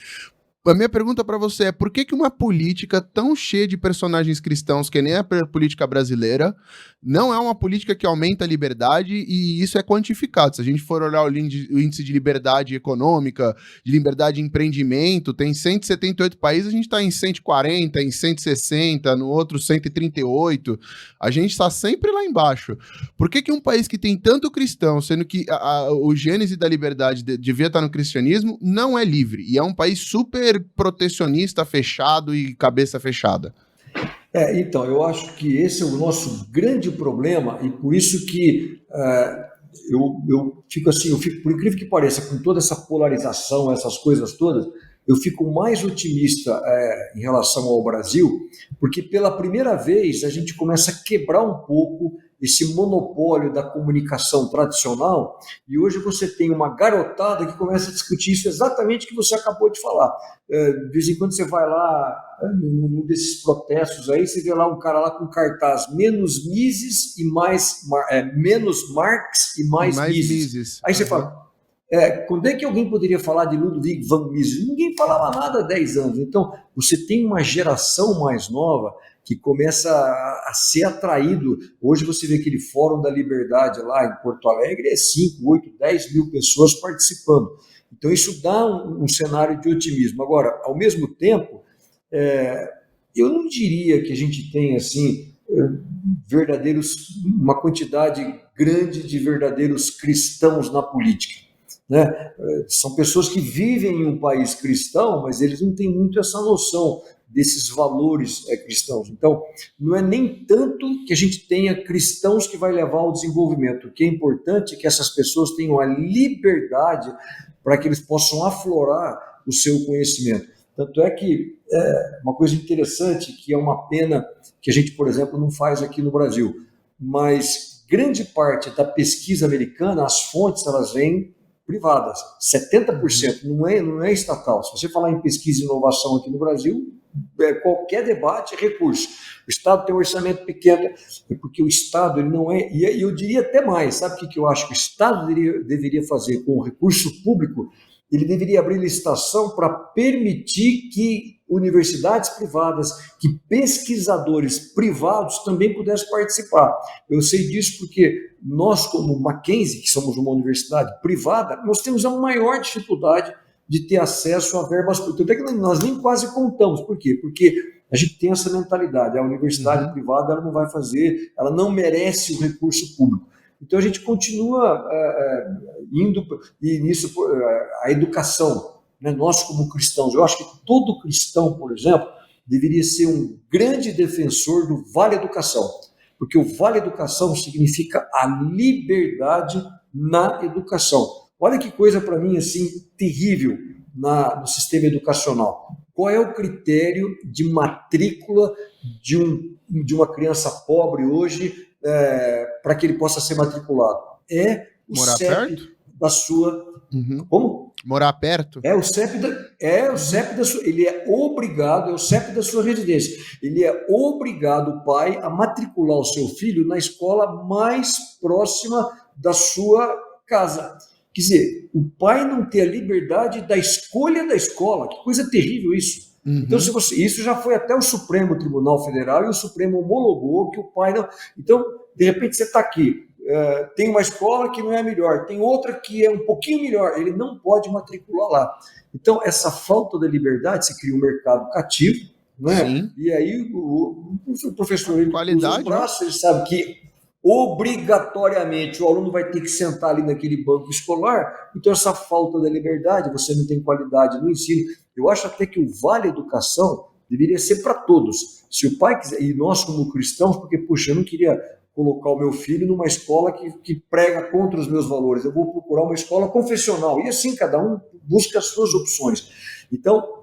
A minha pergunta para você é, por que uma política tão cheia de personagens cristãos, que nem a política brasileira, não é uma política que aumenta a liberdade e isso é quantificado? Se a gente for olhar o índice de liberdade econômica, de liberdade de empreendimento, tem 178 países, a gente está em 140, em 160, no outro 138, a gente está sempre lá embaixo. Por que um país que tem tanto cristão, sendo que o gênese da liberdade devia estar no cristianismo, não é livre? E é um país super protecionista, fechado e cabeça fechada. Então, eu acho que esse é o nosso grande problema e por isso que eu fico assim, por incrível que pareça, com toda essa polarização, essas coisas todas, eu fico mais otimista em relação ao Brasil, porque pela primeira vez a gente começa a quebrar um pouco esse monopólio da comunicação tradicional, e hoje você tem uma garotada que começa a discutir isso exatamente que você acabou de falar. De vez em quando você vai lá, num desses protestos aí, você vê lá um cara lá com cartaz menos Mises e menos Marx e mais Mises. Aí você fala, quando é que alguém poderia falar de Ludwig van Mises? Ninguém falava nada há 10 anos. Então, você tem uma geração mais nova que começa a ser atraído. Hoje você vê aquele Fórum da Liberdade lá em Porto Alegre, 5, 8, 10 mil pessoas participando. Então isso dá um cenário de otimismo. Agora, ao mesmo tempo, eu não diria que a gente tem assim, uma quantidade grande de verdadeiros cristãos na política, né? São pessoas que vivem em um país cristão, mas eles não têm muito essa noção desses valores cristãos. Então, não é nem tanto que a gente tenha cristãos que vai levar ao desenvolvimento. O que é importante é que essas pessoas tenham a liberdade para que eles possam aflorar o seu conhecimento. Tanto é que uma coisa interessante, que é uma pena que a gente, por exemplo, não faz aqui no Brasil, mas grande parte da pesquisa americana, as fontes, elas vêm privadas. 70% não é estatal. Se você falar em pesquisa e inovação aqui no Brasil, qualquer debate é recurso. O Estado tem um orçamento pequeno, porque o Estado ele não é... E eu diria até mais, sabe o que eu acho que o Estado deveria fazer com o recurso público? Ele deveria abrir licitação para permitir que universidades privadas, que pesquisadores privados também pudessem participar. Eu sei disso porque nós, como Mackenzie, que somos uma universidade privada, nós temos a maior dificuldade de ter acesso a verbas públicas. Até que nós nem quase contamos. Por quê? Porque a gente tem essa mentalidade. A universidade privada ela não vai fazer, ela não merece o recurso público. Então a gente continua indo, e nisso a educação, né? Nós como cristãos, eu acho que todo cristão, por exemplo, deveria ser um grande defensor do Vale Educação, porque o Vale Educação significa a liberdade na educação. Olha que coisa para mim assim terrível no sistema educacional. Qual é o critério de matrícula de uma criança pobre hoje para que ele possa ser matriculado? É o Morar CEP perto? da sua... Como? Morar perto? É o CEP da sua... Ele é obrigado, é o CEP da sua residência. Ele é obrigado, o pai, a matricular o seu filho na escola mais próxima da sua casa. Quer dizer, o pai não ter a liberdade da escolha da escola. Que coisa terrível isso. Então, isso já foi até o Supremo Tribunal Federal e o Supremo homologou que o pai não... Então, de repente, você está aqui, tem uma escola que não é a melhor, tem outra que é um pouquinho melhor, ele não pode matricular lá. Então, essa falta da liberdade, se cria um mercado cativo, né? Sim. E aí o professor ele Qualidade, usa o braço, ele sabe que obrigatoriamente o aluno vai ter que sentar ali naquele banco escolar. Então essa falta da liberdade, você não tem qualidade no ensino. Eu acho até que o Vale Educação deveria ser para todos. Se o pai quiser, e nós como cristãos, porque puxa, eu não queria colocar o meu filho numa escola que prega contra os meus valores, eu vou procurar uma escola confessional, e assim cada um busca as suas opções. Então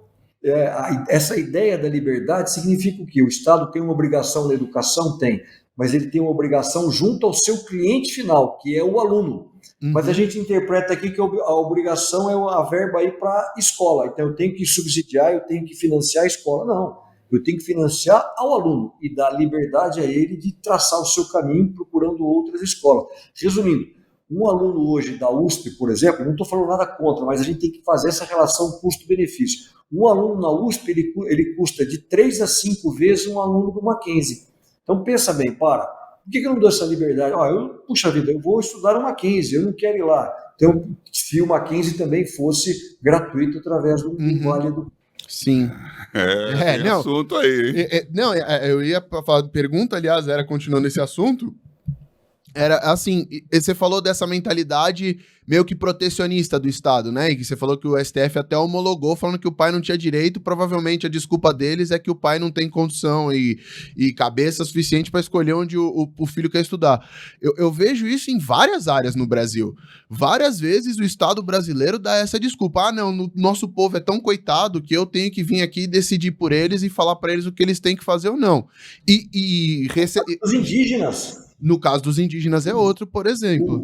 essa ideia da liberdade significa o quê? O Estado tem uma obrigação na educação? Tem, mas ele tem uma obrigação junto ao seu cliente final, que é o aluno. Mas a gente interpreta aqui que a obrigação é a verba aí para a escola. Então, eu tenho que subsidiar, eu tenho que financiar a escola. Não, eu tenho que financiar ao aluno e dar liberdade a ele de traçar o seu caminho procurando outras escolas. Resumindo, um aluno hoje da USP, por exemplo, não estou falando nada contra, mas a gente tem que fazer essa relação custo-benefício. Um aluno na USP, ele custa de 3 a 5 vezes um aluno do Mackenzie. Então, pensa bem, por que eu não dou essa liberdade? Puxa vida, eu vou estudar o Mackenzie, eu não quero ir lá. Então, se o Mackenzie também fosse gratuito através do Vale do... Sim. Tem assunto aí. Eu ia falar, pergunta, aliás, era continuando esse assunto, era assim, você falou dessa mentalidade meio que protecionista do Estado, né? E que você falou que o STF até homologou, falando que o pai não tinha direito. Provavelmente a desculpa deles é que o pai não tem condição e cabeça suficiente para escolher onde o filho quer estudar. Eu vejo isso em várias áreas no Brasil. Várias vezes o Estado brasileiro dá essa desculpa. Não, nosso povo é tão coitado que eu tenho que vir aqui decidir por eles e falar para eles o que eles têm que fazer ou não. Os indígenas. No caso dos indígenas é outro, por exemplo.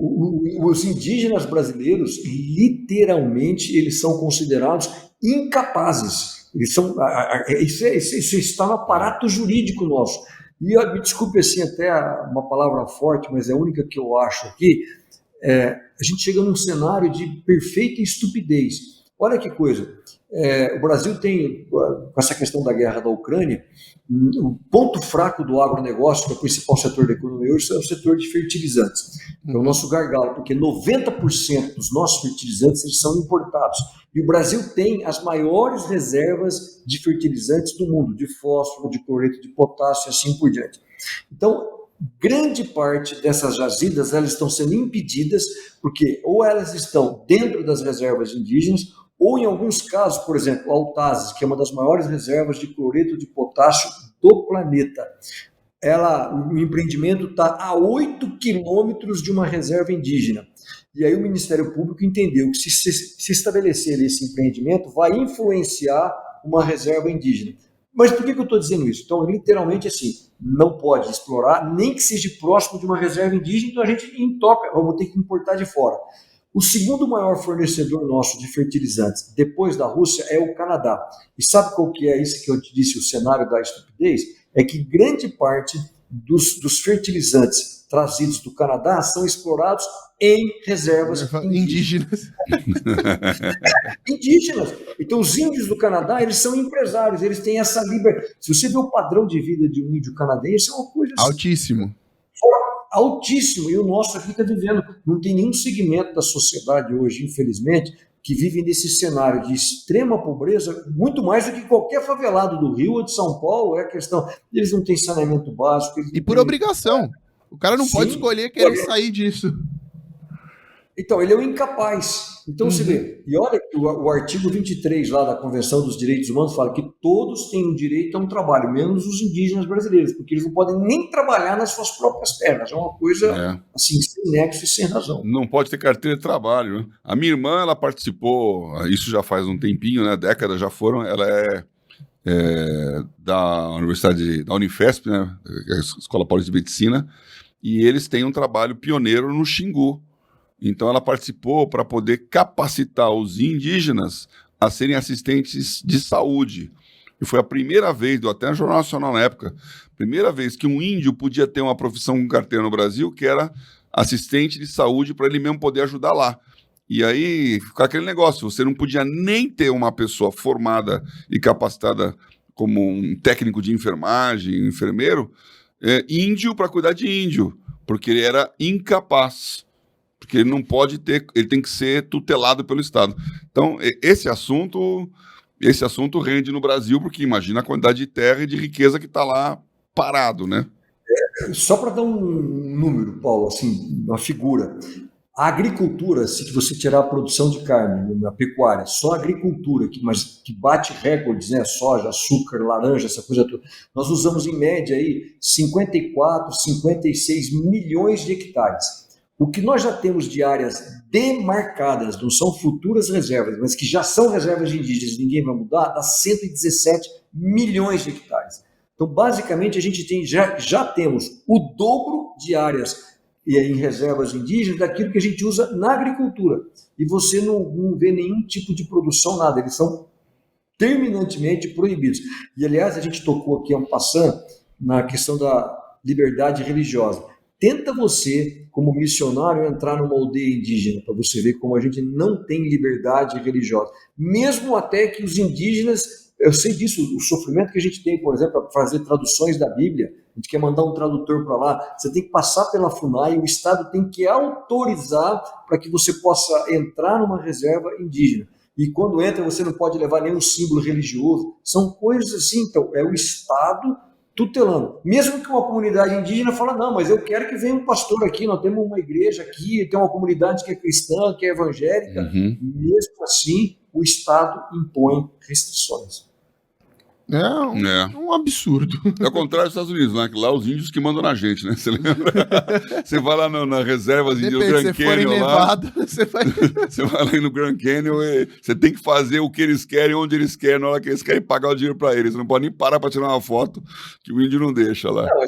Os indígenas brasileiros, literalmente, eles são considerados incapazes. Isso está no aparato jurídico nosso. E me desculpe assim, até uma palavra forte, mas é a única que eu acho aqui, a gente chega num cenário de perfeita estupidez. Olha que coisa, o Brasil tem, com essa questão da guerra da Ucrânia, o ponto fraco do agronegócio, que é o principal setor da economia hoje, é o setor de fertilizantes. É o nosso gargalo, porque 90% dos nossos fertilizantes eles são importados. E o Brasil tem as maiores reservas de fertilizantes do mundo, de fósforo, de cloreto de potássio e assim por diante. Então, grande parte dessas jazidas elas estão sendo impedidas porque ou elas estão dentro das reservas indígenas ou, em alguns casos, por exemplo, Altazes, que é uma das maiores reservas de cloreto de potássio do planeta. O empreendimento está a 8 quilômetros de uma reserva indígena. E aí o Ministério Público entendeu que se estabelecer esse empreendimento vai influenciar uma reserva indígena. Mas por que eu estou dizendo isso? Então, literalmente assim, não pode explorar, nem que seja próximo de uma reserva indígena, então a gente intoca, vamos ter que importar de fora. O segundo maior fornecedor nosso de fertilizantes, depois da Rússia, é o Canadá. E sabe qual que é isso que eu te disse, o cenário da estupidez? É que grande parte dos fertilizantes trazidos do Canadá são explorados em reservas indígenas. Indígenas. Então, os índios do Canadá, eles são empresários, eles têm essa liberdade. Se você vê o padrão de vida de um índio canadense, é uma coisa assim, altíssimo. Altíssimo, e o nosso aqui está vivendo. Não tem nenhum segmento da sociedade hoje, infelizmente, que vive nesse cenário de extrema pobreza, muito mais do que qualquer favelado do Rio ou de São Paulo. É a questão, eles não têm saneamento básico. E por obrigação. O cara não pode escolher querer sair disso. Então, ele é um incapaz. Então, você vê, e olha que o artigo 23 lá da Convenção dos Direitos Humanos fala que todos têm o direito a um trabalho, menos os indígenas brasileiros, porque eles não podem nem trabalhar nas suas próprias terras. É uma coisa, assim, sem nexo e sem razão. Não pode ter carteira de trabalho, né? A minha irmã, ela participou, isso já faz um tempinho, né? Décadas já foram, ela é da Universidade, da Unifesp, né? A Escola Paulista de Medicina, e eles têm um trabalho pioneiro no Xingu. Então ela participou para poder capacitar os indígenas a serem assistentes de saúde. E foi a primeira vez, deu até no Jornal Nacional na época, primeira vez que um índio podia ter uma profissão com carteira no Brasil, que era assistente de saúde, para ele mesmo poder ajudar lá. E aí ficou aquele negócio, você não podia nem ter uma pessoa formada e capacitada como um técnico de enfermagem, enfermeiro, índio para cuidar de índio, porque ele era incapaz. Porque ele não pode ter, ele tem que ser tutelado pelo Estado. Então, esse assunto rende no Brasil, porque imagina a quantidade de terra e de riqueza que está lá parado, né? Só para dar um número, Paulo, assim, uma figura. A agricultura, se você tirar a produção de carne, a pecuária, só a agricultura, que bate recordes, né? Soja, açúcar, laranja, essa coisa toda. Nós usamos, em média, aí, 54, 56 milhões de hectares. O que nós já temos de áreas demarcadas, não são futuras reservas, mas que já são reservas de indígenas, ninguém vai mudar, dá 117 milhões de hectares. Então, basicamente, a gente tem, já temos o dobro de áreas em reservas indígenas daquilo que a gente usa na agricultura. E você não vê nenhum tipo de produção, nada. Eles são terminantemente proibidos. E, aliás, a gente tocou aqui, passando na questão da liberdade religiosa. Tenta você, como missionário, entrar numa aldeia indígena, para você ver como a gente não tem liberdade religiosa. Mesmo até que os indígenas, eu sei disso, o sofrimento que a gente tem, por exemplo, para fazer traduções da Bíblia, a gente quer mandar um tradutor para lá, você tem que passar pela FUNAI, o Estado tem que autorizar para que você possa entrar numa reserva indígena. E quando entra, você não pode levar nenhum símbolo religioso. São coisas assim, então, é o Estado tutelando. Mesmo que uma comunidade indígena fala, não, mas eu quero que venha um pastor aqui, nós temos uma igreja aqui, tem uma comunidade que é cristã, que é evangélica. Mesmo assim, o Estado impõe restrições. É um absurdo. É o contrário dos Estados Unidos, né? Que lá os índios que mandam na gente, né? Você lembra? Você vai lá na reserva do Grand Canyon lá. Você vai lá no Grand Canyon e você tem que fazer o que eles querem, onde eles querem, na hora que eles querem pagar o dinheiro para eles. Você não pode nem parar para tirar uma foto que o índio não deixa lá. Não,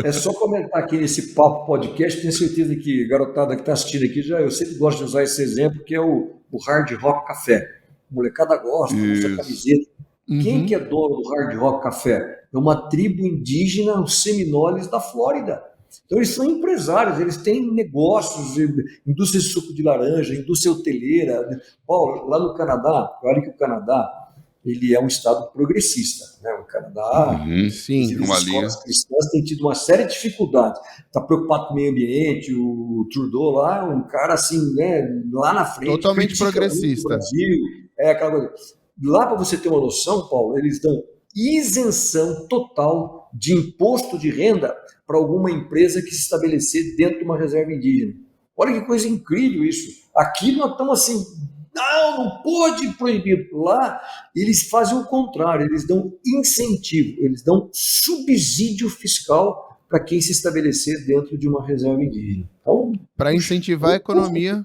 é só comentar aqui nesse papo podcast. Tenho certeza que a garotada que está assistindo aqui, eu sempre gosto de usar esse exemplo, que é o Hard Rock Café. A molecada gosta, usa camiseta. Quem que é dono do Hard Rock Café? É uma tribo indígena, os Seminoles da Flórida. Então eles são empresários, eles têm negócios, indústria de suco de laranja, indústria hoteleira. Paulo, lá no Canadá, olha que o Canadá ele é um estado progressista. Né? O Canadá, sim, as escolas cristãs têm tido uma série de dificuldades. Está preocupado com o meio ambiente, o Trudeau lá, um cara assim, né, lá na frente. Totalmente progressista. Brasil, aquela coisa. Lá, para você ter uma noção, Paulo, eles dão isenção total de imposto de renda para alguma empresa que se estabelecer dentro de uma reserva indígena. Olha que coisa incrível isso. Aqui nós estamos assim, não pode proibir. Lá, eles fazem o contrário, eles dão incentivo, eles dão subsídio fiscal para quem se estabelecer dentro de uma reserva indígena. Então, para incentivar a economia...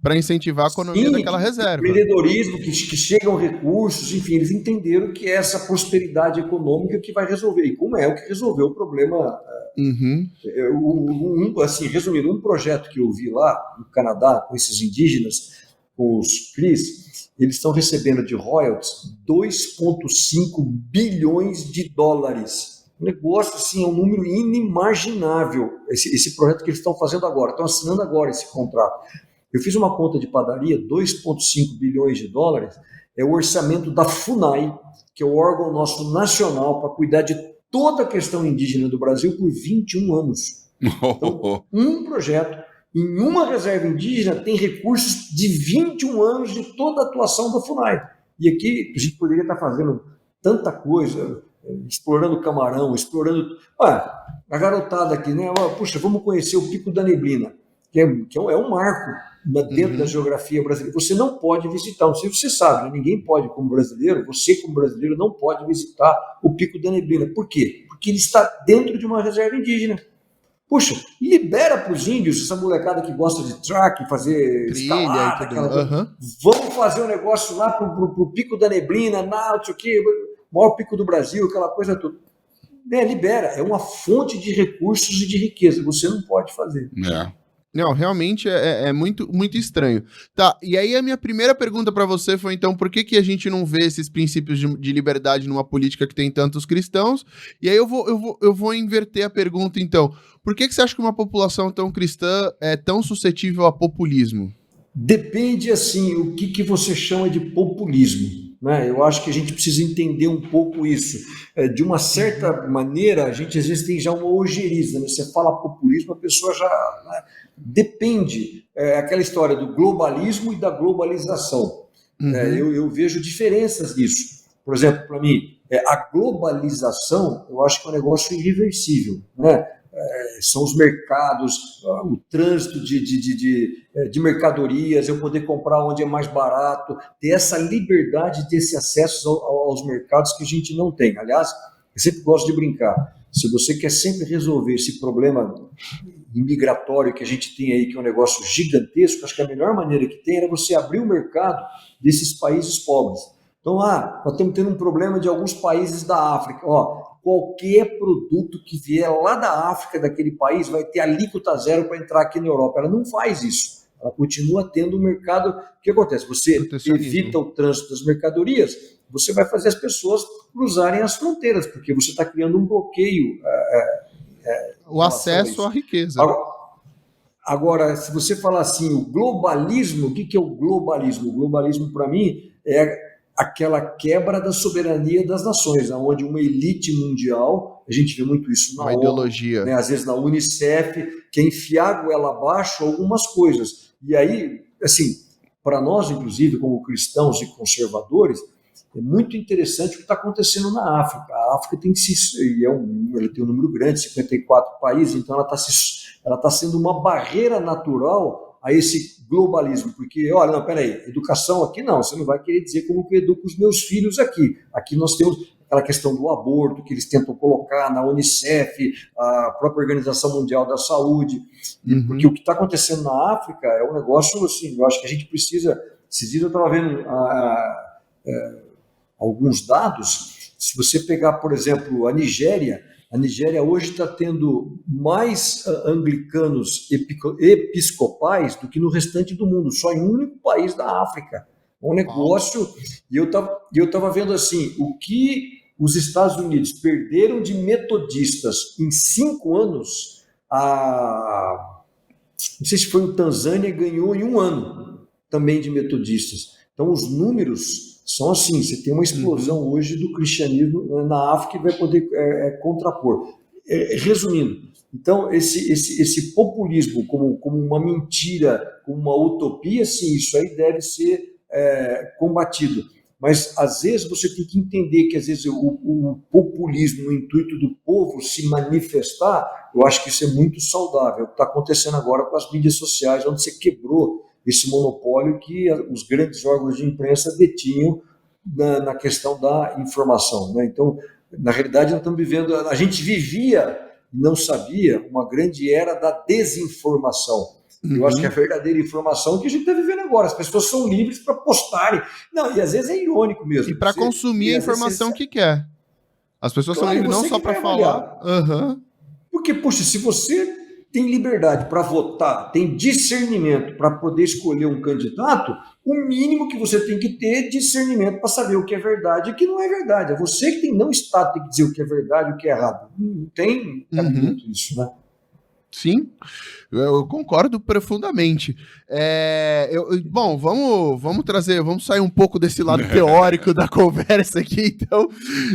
Para incentivar a economia daquela reserva. Empreendedorismo, que chegam recursos, enfim, eles entenderam que é essa prosperidade econômica que vai resolver. E como é o que resolveu o problema. Assim, resumindo, um projeto que eu vi lá no Canadá, com esses indígenas, com os Cris, eles estão recebendo de royalties 2,5 bilhões de dólares. Um negócio, assim, é um número inimaginável, esse projeto que eles estão fazendo agora, estão assinando agora esse contrato. Eu fiz uma conta de padaria, 2,5 bilhões de dólares, é o orçamento da FUNAI, que é o órgão nosso nacional para cuidar de toda a questão indígena do Brasil por 21 anos. Então, um projeto em uma reserva indígena tem recursos de 21 anos de toda a atuação da FUNAI. E aqui a gente poderia estar fazendo tanta coisa, explorando camarão, explorando... a garotada aqui, né? Puxa, vamos conhecer o Pico da Neblina, que é um marco dentro da geografia brasileira. Você não pode visitar, não sei se você sabe, né? Ninguém pode, como brasileiro, você como brasileiro não pode visitar o Pico da Neblina. Por quê? Porque ele está dentro de uma reserva indígena. Puxa, libera para os índios, essa molecada que gosta de track, fazer escalada, vamos fazer um negócio lá para o Pico da Neblina, não sei o quê, o maior pico do Brasil, aquela coisa toda. Libera, é uma fonte de recursos e de riqueza, você não pode fazer. Não, realmente é muito, muito estranho. Tá, e aí a minha primeira pergunta para você foi, então, por que a gente não vê esses princípios de liberdade numa política que tem tantos cristãos? E aí eu vou inverter a pergunta, então. Por que você acha que uma população tão cristã é tão suscetível a populismo? Depende, assim, o que você chama de populismo. Né? Eu acho que a gente precisa entender um pouco isso. De uma certa maneira, a gente às vezes tem já uma ojeriza. Né? Você fala populismo, a pessoa já... Né? Depende, aquela história do globalismo e da globalização. Eu vejo diferenças nisso. Por exemplo, para mim, a globalização, eu acho que é um negócio irreversível. Né? São os mercados, o trânsito de mercadorias, eu poder comprar onde é mais barato, ter essa liberdade, ter esse acesso aos mercados que a gente não tem. Aliás, eu sempre gosto de brincar. Se você quer sempre resolver esse problema imigratório que a gente tem aí, que é um negócio gigantesco, acho que a melhor maneira que tem era você abrir o mercado desses países pobres. Então, nós estamos tendo um problema de alguns países da África. Qualquer produto que vier lá da África, daquele país, vai ter alíquota zero para entrar aqui na Europa. Ela não faz isso. Ela continua tendo um mercado. O que acontece? Você evita o trânsito das mercadorias, você vai fazer as pessoas cruzarem as fronteiras, porque você está criando um bloqueio. O acesso à riqueza. Agora, se você falar assim, o globalismo, o que é o globalismo? O globalismo, para mim, é aquela quebra da soberania das nações, onde uma elite mundial, a gente vê muito isso na ONU, ideologia, né, às vezes na Unicef, quer enfiar a goela abaixo algumas coisas. E aí, assim, para nós, inclusive, como cristãos e conservadores, é muito interessante o que está acontecendo na África. A África tem ela tem um número grande, 54 países, então ela está sendo uma barreira natural a esse globalismo, porque, olha, não, peraí, educação aqui não, você não vai querer dizer como que eu educo os meus filhos aqui. Aqui nós temos aquela questão do aborto que eles tentam colocar na Unicef, a própria Organização Mundial da Saúde, porque o que está acontecendo na África é um negócio, assim, eu acho que a gente precisa, esses dias eu estava vendo alguns dados, se você pegar, por exemplo, a Nigéria hoje está tendo mais anglicanos episcopais do que no restante do mundo, só em um único país da África. Um negócio, e eu estava vendo assim, o que os Estados Unidos perderam de metodistas em 5 anos, não sei se foi o Tanzânia, ganhou em 1 ano também de metodistas. Então os números são assim, você tem uma explosão hoje do cristianismo na África e vai poder contrapor. Resumindo, então esse populismo como uma mentira, como uma utopia, sim, isso aí deve ser combatido. Mas às vezes você tem que entender que às vezes o populismo, o intuito do povo se manifestar, eu acho que isso é muito saudável. O que está acontecendo agora com as mídias sociais, onde você quebrou esse monopólio que os grandes órgãos de imprensa detinham na questão da informação, né? Então, na realidade, nós estamos vivendo, a gente vivia e não sabia uma grande era da desinformação. Eu acho que a verdadeira informação é o que a gente está vivendo agora. As pessoas são livres para postarem. Não, e às vezes é irônico mesmo. E para consumir a informação que quer. As pessoas são livres não só para falar. Porque, poxa, se você tem liberdade para votar, tem discernimento para poder escolher um candidato, o mínimo que você tem que ter é discernimento para saber o que é verdade e o que não é verdade. É você que não está tem que dizer o que é verdade e o que é errado. Não tem cabimento isso, né? Sim, eu concordo profundamente. Bom, vamos sair um pouco desse lado teórico da conversa aqui, então,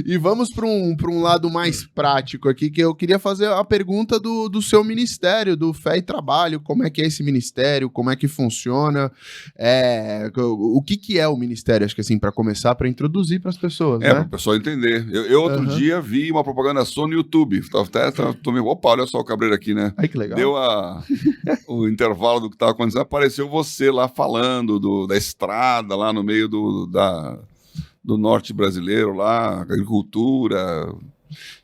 e vamos para um lado mais prático aqui, que eu queria fazer a pergunta do seu ministério, do Fé e Trabalho. Como é que é esse ministério? Como é que funciona? O que é o ministério? Acho que assim, para começar, para introduzir para as pessoas, né? Para o pessoal entender. Eu outro dia vi uma propaganda sua no YouTube. Opa, olha só o Cabreira aqui, né? Ai, que legal. Deu o intervalo do que estava acontecendo, apareceu você lá falando da estrada, lá no meio do norte brasileiro, lá, agricultura.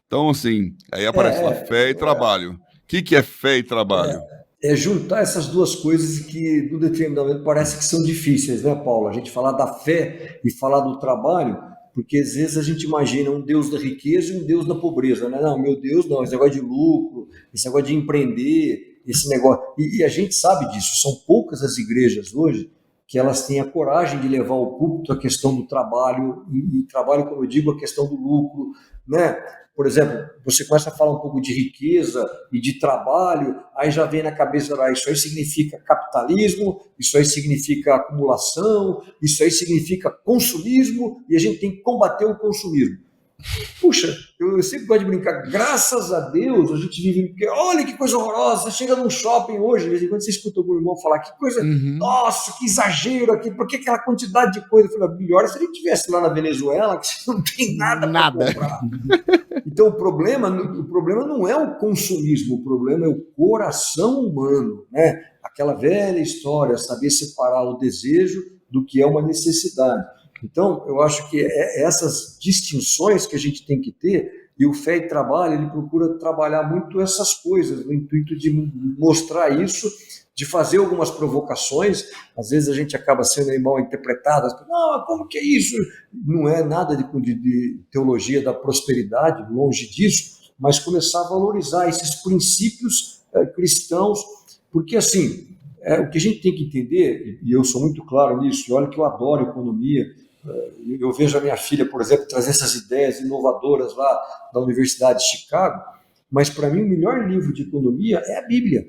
Então, assim, aí aparece lá fé e trabalho. O que é fé e trabalho? É juntar essas duas coisas que, no determinado momento, parece que são difíceis, né, Paulo? A gente falar da fé e falar do trabalho, porque às vezes a gente imagina um Deus da riqueza e um Deus da pobreza, né? Não, meu Deus, não, esse negócio de lucro, esse negócio de empreender, esse negócio... E a gente sabe disso, são poucas as igrejas hoje que elas têm a coragem de levar ao púlpito a questão do trabalho, e trabalho, como eu digo, a questão do lucro, né? Por exemplo, você começa a falar um pouco de riqueza e de trabalho, aí já vem na cabeça, isso aí significa capitalismo, isso aí significa acumulação, isso aí significa consumismo, e a gente tem que combater o consumismo. Puxa, eu sempre gosto de brincar, graças a Deus a gente vive, porque olha que coisa horrorosa, você chega num shopping hoje, de vez em quando você escuta algum irmão falar, que coisa, nossa, que exagero aqui, por que aquela quantidade de coisa? Eu falei, melhor se a gente estivesse lá na Venezuela, que você não tem nada para comprar. Então o problema não é o consumismo, o problema é o coração humano, né? Aquela velha história, saber separar o desejo do que é uma necessidade. Então, eu acho que essas distinções que a gente tem que ter, E o Fé e Trabalho, ele procura trabalhar muito essas coisas, no intuito de mostrar isso, de fazer algumas provocações. Às vezes a gente acaba sendo aí mal interpretado, não, como que é isso? Não é nada de teologia da prosperidade, longe disso, mas começar a valorizar esses princípios cristãos, porque assim, o que a gente tem que entender, e eu sou muito claro nisso, e olha que eu adoro economia, eu vejo a minha filha, por exemplo, trazer essas ideias inovadoras lá da Universidade de Chicago, mas para mim o melhor livro de economia é a Bíblia.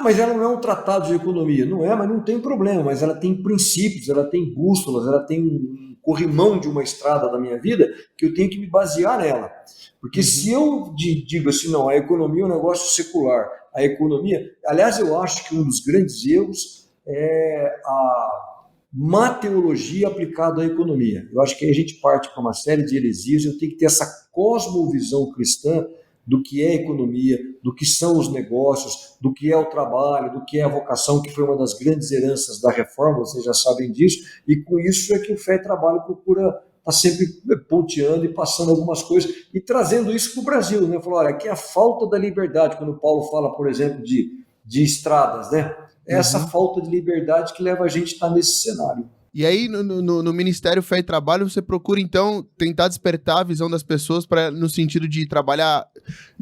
Mas ela não é um tratado de economia. Não é, mas não tem problema, mas ela tem princípios, ela tem bússolas, ela tem um corrimão de uma estrada da minha vida que eu tenho que me basear nela. Porque se eu digo assim, não, a economia é um negócio secular, a economia... Aliás, eu acho que um dos grandes erros é a má teologia aplicada à economia. Eu acho que aí a gente parte para uma série de heresias, eu tenho que ter essa cosmovisão cristã do que é economia, do que são os negócios, do que é o trabalho, do que é a vocação, que foi uma das grandes heranças da reforma, vocês já sabem disso, e com isso é que o Fé e Trabalho procura estar sempre ponteando e passando algumas coisas, e trazendo isso para o Brasil, né? Falou, olha, aqui é a falta da liberdade, quando Paulo fala, por exemplo, de estradas, né? É essa falta de liberdade que leva a gente a estar nesse cenário. E aí, no Ministério Fé e Trabalho, você procura, então, tentar despertar a visão das pessoas no sentido de trabalhar,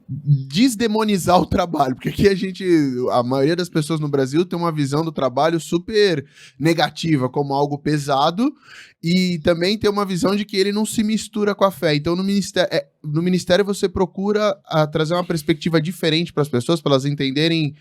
desdemonizar o trabalho, porque aqui a maioria das pessoas no Brasil tem uma visão do trabalho super negativa, como algo pesado, e também tem uma visão de que ele não se mistura com a fé. Então, no Ministério você procura trazer uma perspectiva diferente para as pessoas, para elas entenderem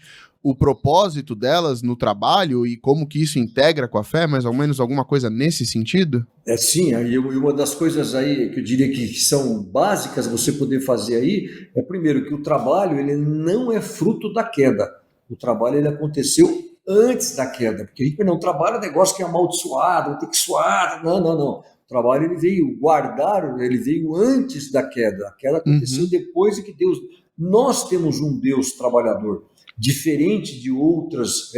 o propósito delas no trabalho e como que isso integra com a fé, mais ou menos alguma coisa nesse sentido? Sim, e uma das coisas aí que eu diria que são básicas você poder fazer aí, é primeiro que o trabalho ele não é fruto da queda, o trabalho ele aconteceu antes da queda, porque a gente não trabalha negócio que é amaldiçoado, tem que suar, não. O trabalho ele veio antes da queda, a queda aconteceu depois de que Deus... Nós temos um Deus trabalhador, diferente de outras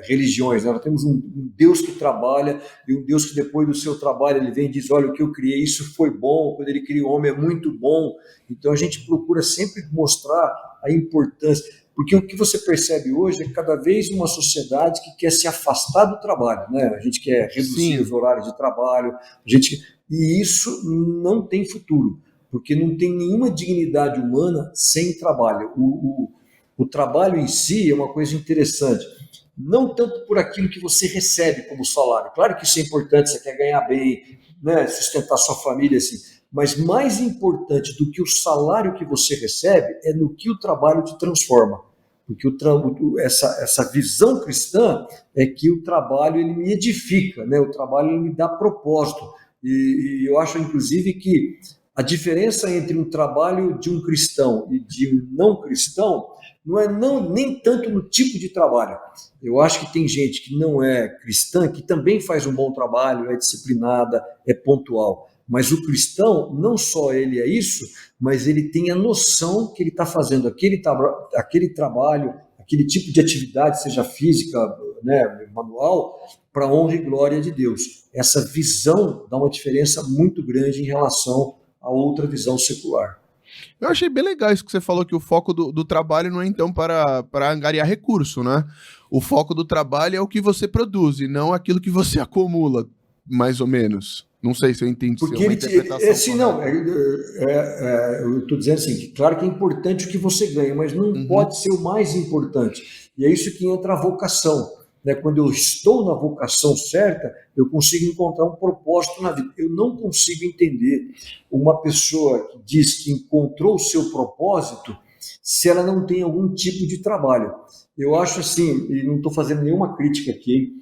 religiões, né? Nós temos um Deus que trabalha e um Deus que depois do seu trabalho ele vem e diz, olha, o que eu criei, isso foi bom, quando ele cria o homem é muito bom. Então a gente procura sempre mostrar a importância, porque o que você percebe hoje é cada vez uma sociedade que quer se afastar do trabalho, né? A gente quer reduzir os horários de trabalho, e isso não tem futuro, porque não tem nenhuma dignidade humana sem trabalho. O trabalho em si é uma coisa interessante, não tanto por aquilo que você recebe como salário. Claro que isso é importante, você quer ganhar bem, né, sustentar sua família, assim, mas mais importante do que o salário que você recebe é no que o trabalho te transforma. Porque essa visão cristã é que o trabalho ele me edifica, né? O trabalho ele me dá propósito. E eu acho, inclusive, que a diferença entre um trabalho de um cristão e de um não cristão não é nem tanto no tipo de trabalho. Eu acho que tem gente que não é cristã, que também faz um bom trabalho, é disciplinada, é pontual. Mas o cristão, não só ele é isso, mas ele tem a noção que ele está fazendo aquele trabalho, aquele tipo de atividade, seja física, né, manual, para a honra e glória de Deus. Essa visão dá uma diferença muito grande em relação a outra visão secular. Eu achei bem legal isso que você falou, que o foco do trabalho não é então para angariar recurso, né? O foco do trabalho é o que você produz e não aquilo que você acumula, mais ou menos. Não sei se eu entendi. Porque eu estou dizendo assim, que claro que é importante o que você ganha, mas não pode ser o mais importante. E é isso que entra a vocação. Né? Quando eu estou na vocação certa, eu consigo encontrar um propósito na vida. Eu não consigo entender uma pessoa que diz que encontrou o seu propósito se ela não tem algum tipo de trabalho. Eu acho assim, e não estou fazendo nenhuma crítica aqui,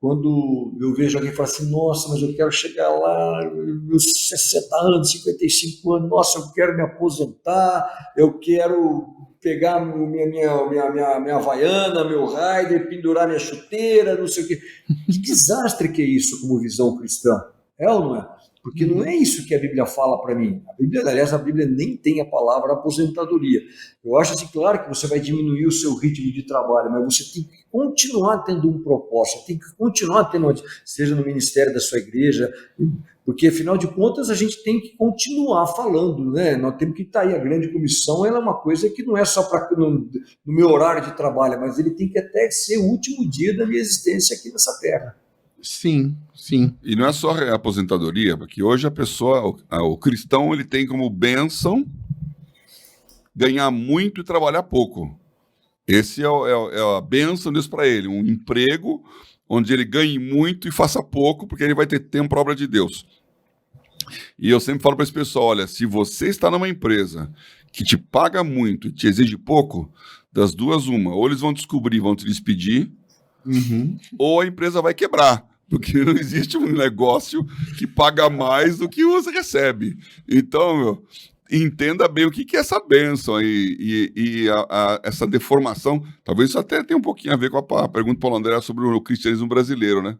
quando eu vejo alguém falar assim, nossa, mas eu quero chegar lá, meus 60 anos, 55 anos, nossa, eu quero me aposentar, eu quero pegar minha Havaiana, meu Raider, pendurar minha chuteira, não sei o quê. Que desastre que é isso como visão cristã? É ou não é? Porque não é isso que a Bíblia fala para mim. Aliás, a Bíblia nem tem a palavra aposentadoria. Eu acho assim, claro que você vai diminuir o seu ritmo de trabalho, mas você tem que continuar tendo um propósito, tem que continuar tendo, seja no ministério da sua igreja, porque afinal de contas a gente tem que continuar falando, né? Nós temos que estar aí, a grande comissão, ela é uma coisa que não é só para no meu horário de trabalho, mas ele tem que até ser o último dia da minha existência aqui nessa terra. Sim, sim. E não é só a aposentadoria, porque hoje a pessoa, o cristão, ele tem como bênção ganhar muito e trabalhar pouco. Esse é a bênção disso para ele, um emprego onde ele ganhe muito e faça pouco, porque ele vai ter tempo para a obra de Deus. E eu sempre falo para esse pessoal, olha, se você está numa empresa que te paga muito e te exige pouco, das duas uma, ou eles vão descobrir, vão te despedir, ou a empresa vai quebrar, porque não existe um negócio que paga mais do que você recebe. Então, entenda bem o que é essa bênção e essa deformação. Talvez isso até tenha um pouquinho a ver com a pergunta do Paulo André sobre o cristianismo brasileiro, né?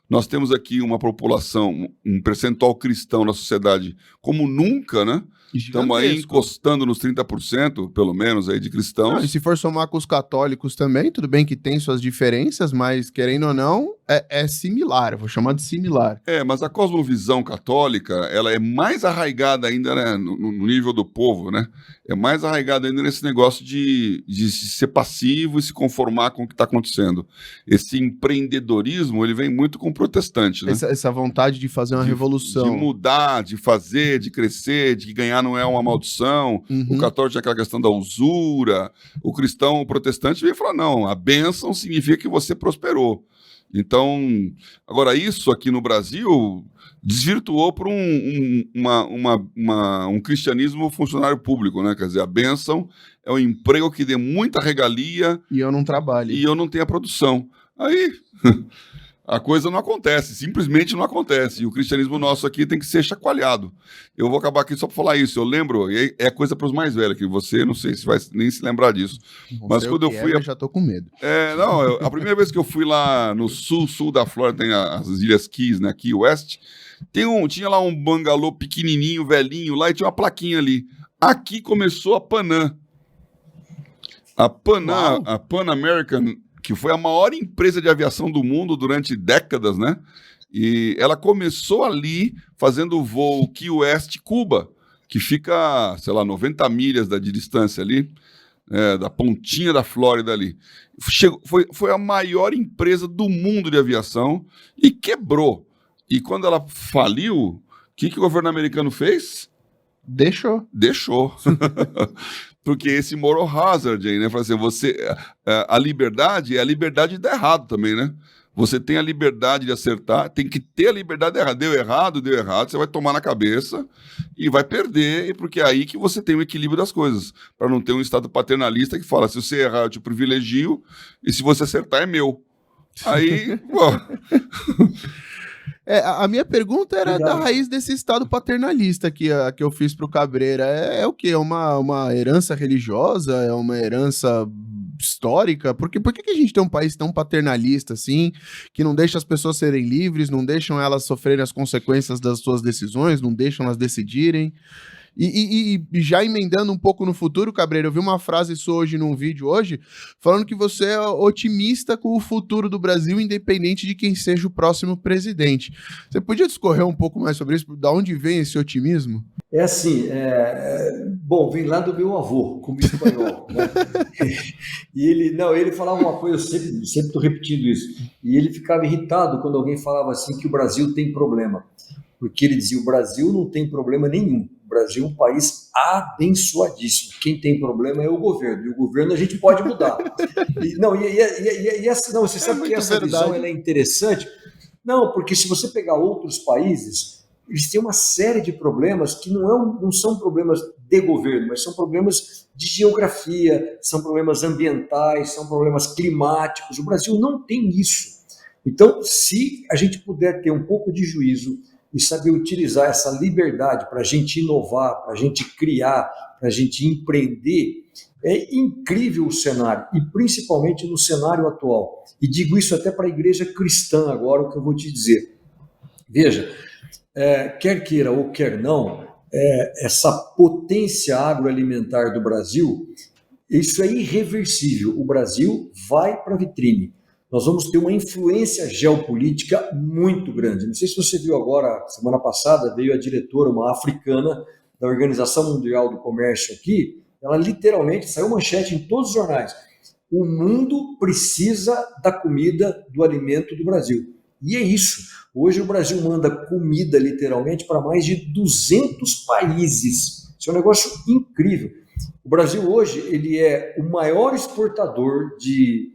Nós temos aqui uma população, um percentual cristão na sociedade como nunca, né? Estamos aí encostando nos 30%, pelo menos, aí de cristãos. E se for somar com os católicos também, tudo bem que tem suas diferenças, mas, querendo ou não, é similar, eu vou chamar de similar. Mas a cosmovisão católica, ela é mais arraigada ainda, né, no nível do povo, né? É mais arraigada ainda nesse negócio de ser passivo e se conformar com o que está acontecendo. Esse empreendedorismo, ele vem muito com o protestante, né? Essa vontade de fazer uma revolução. De mudar, de fazer, de crescer, de ganhar não é uma maldição. O católico tinha aquela questão da usura. O cristão, o protestante, veio falar, não, a bênção significa que você prosperou. Então, agora isso aqui no Brasil desvirtuou para um cristianismo funcionário público, né? Quer dizer, a bênção é um emprego que dê muita regalia. E eu não trabalho. E eu não tenho a produção. Aí a coisa não acontece, simplesmente não acontece. E o cristianismo nosso aqui tem que ser chacoalhado. Eu vou acabar aqui só para falar isso. Eu lembro, é coisa para os mais velhos, que você, não sei se vai nem se lembrar disso. Mas quando eu fui... eu já tô com medo. A primeira vez que eu fui lá no sul da Flórida, tem as Ilhas Keys, né, Key West, tinha lá um bangalô pequenininho, velhinho, lá e tinha uma plaquinha ali. Aqui começou a Panam. A Pan American, que foi a maior empresa de aviação do mundo durante décadas, né? E ela começou ali fazendo o voo Key West Cuba, que fica, sei lá, 90 milhas de distância ali, da pontinha da Flórida ali. Foi a maior empresa do mundo de aviação e quebrou. E quando ela faliu, o que o governo americano fez? Deixou. Porque esse moral hazard aí, né? Fala assim, a liberdade é a liberdade de dar errado também, né? Você tem a liberdade de acertar, tem que ter a liberdade de errar. Deu errado, você vai tomar na cabeça e vai perder, porque é aí que você tem o equilíbrio das coisas. Para não ter um estado paternalista que fala, se você errar, eu te privilegio, e se você acertar, é meu. Aí, pô... A minha pergunta era da raiz desse estado paternalista que eu fiz pro Cabreira. É o quê? É uma herança religiosa? É uma herança histórica? Por que a gente tem um país tão paternalista assim, que não deixa as pessoas serem livres, não deixam elas sofrerem as consequências das suas decisões, não deixam elas decidirem? E já emendando um pouco no futuro, Cabreira, eu vi uma frase sua hoje num vídeo falando que você é otimista com o futuro do Brasil, independente de quem seja o próximo presidente. Você podia discorrer um pouco mais sobre isso? Da onde vem esse otimismo? É assim, bom, vem lá do meu avô, comigo espanhol, né? E ele falava uma coisa, eu sempre estou repetindo isso, e ele ficava irritado quando alguém falava assim que o Brasil tem problema, porque ele dizia, o Brasil não tem problema nenhum. O Brasil é um país abençoadíssimo. Quem tem problema é o governo. E o governo a gente pode mudar. Você sabe que essa visão ela é interessante? Não, porque se você pegar outros países, eles têm uma série de problemas que não são problemas de governo, mas são problemas de geografia, são problemas ambientais, são problemas climáticos. O Brasil não tem isso. Então, se a gente puder ter um pouco de juízo e saber utilizar essa liberdade para a gente inovar, para a gente criar, para a gente empreender, é incrível o cenário, e principalmente no cenário atual. E digo isso até para a igreja cristã agora, o que eu vou te dizer. Veja, quer queira ou quer não, essa potência agroalimentar do Brasil, isso é irreversível. O Brasil vai para a vitrine. Nós vamos ter uma influência geopolítica muito grande. Não sei se você viu agora, semana passada, veio a diretora, uma africana, da Organização Mundial do Comércio aqui, ela literalmente saiu manchete em todos os jornais. O mundo precisa da comida, do alimento do Brasil. E é isso. Hoje o Brasil manda comida, literalmente, para mais de 200 países. Isso é um negócio incrível. O Brasil hoje ele é o maior exportador de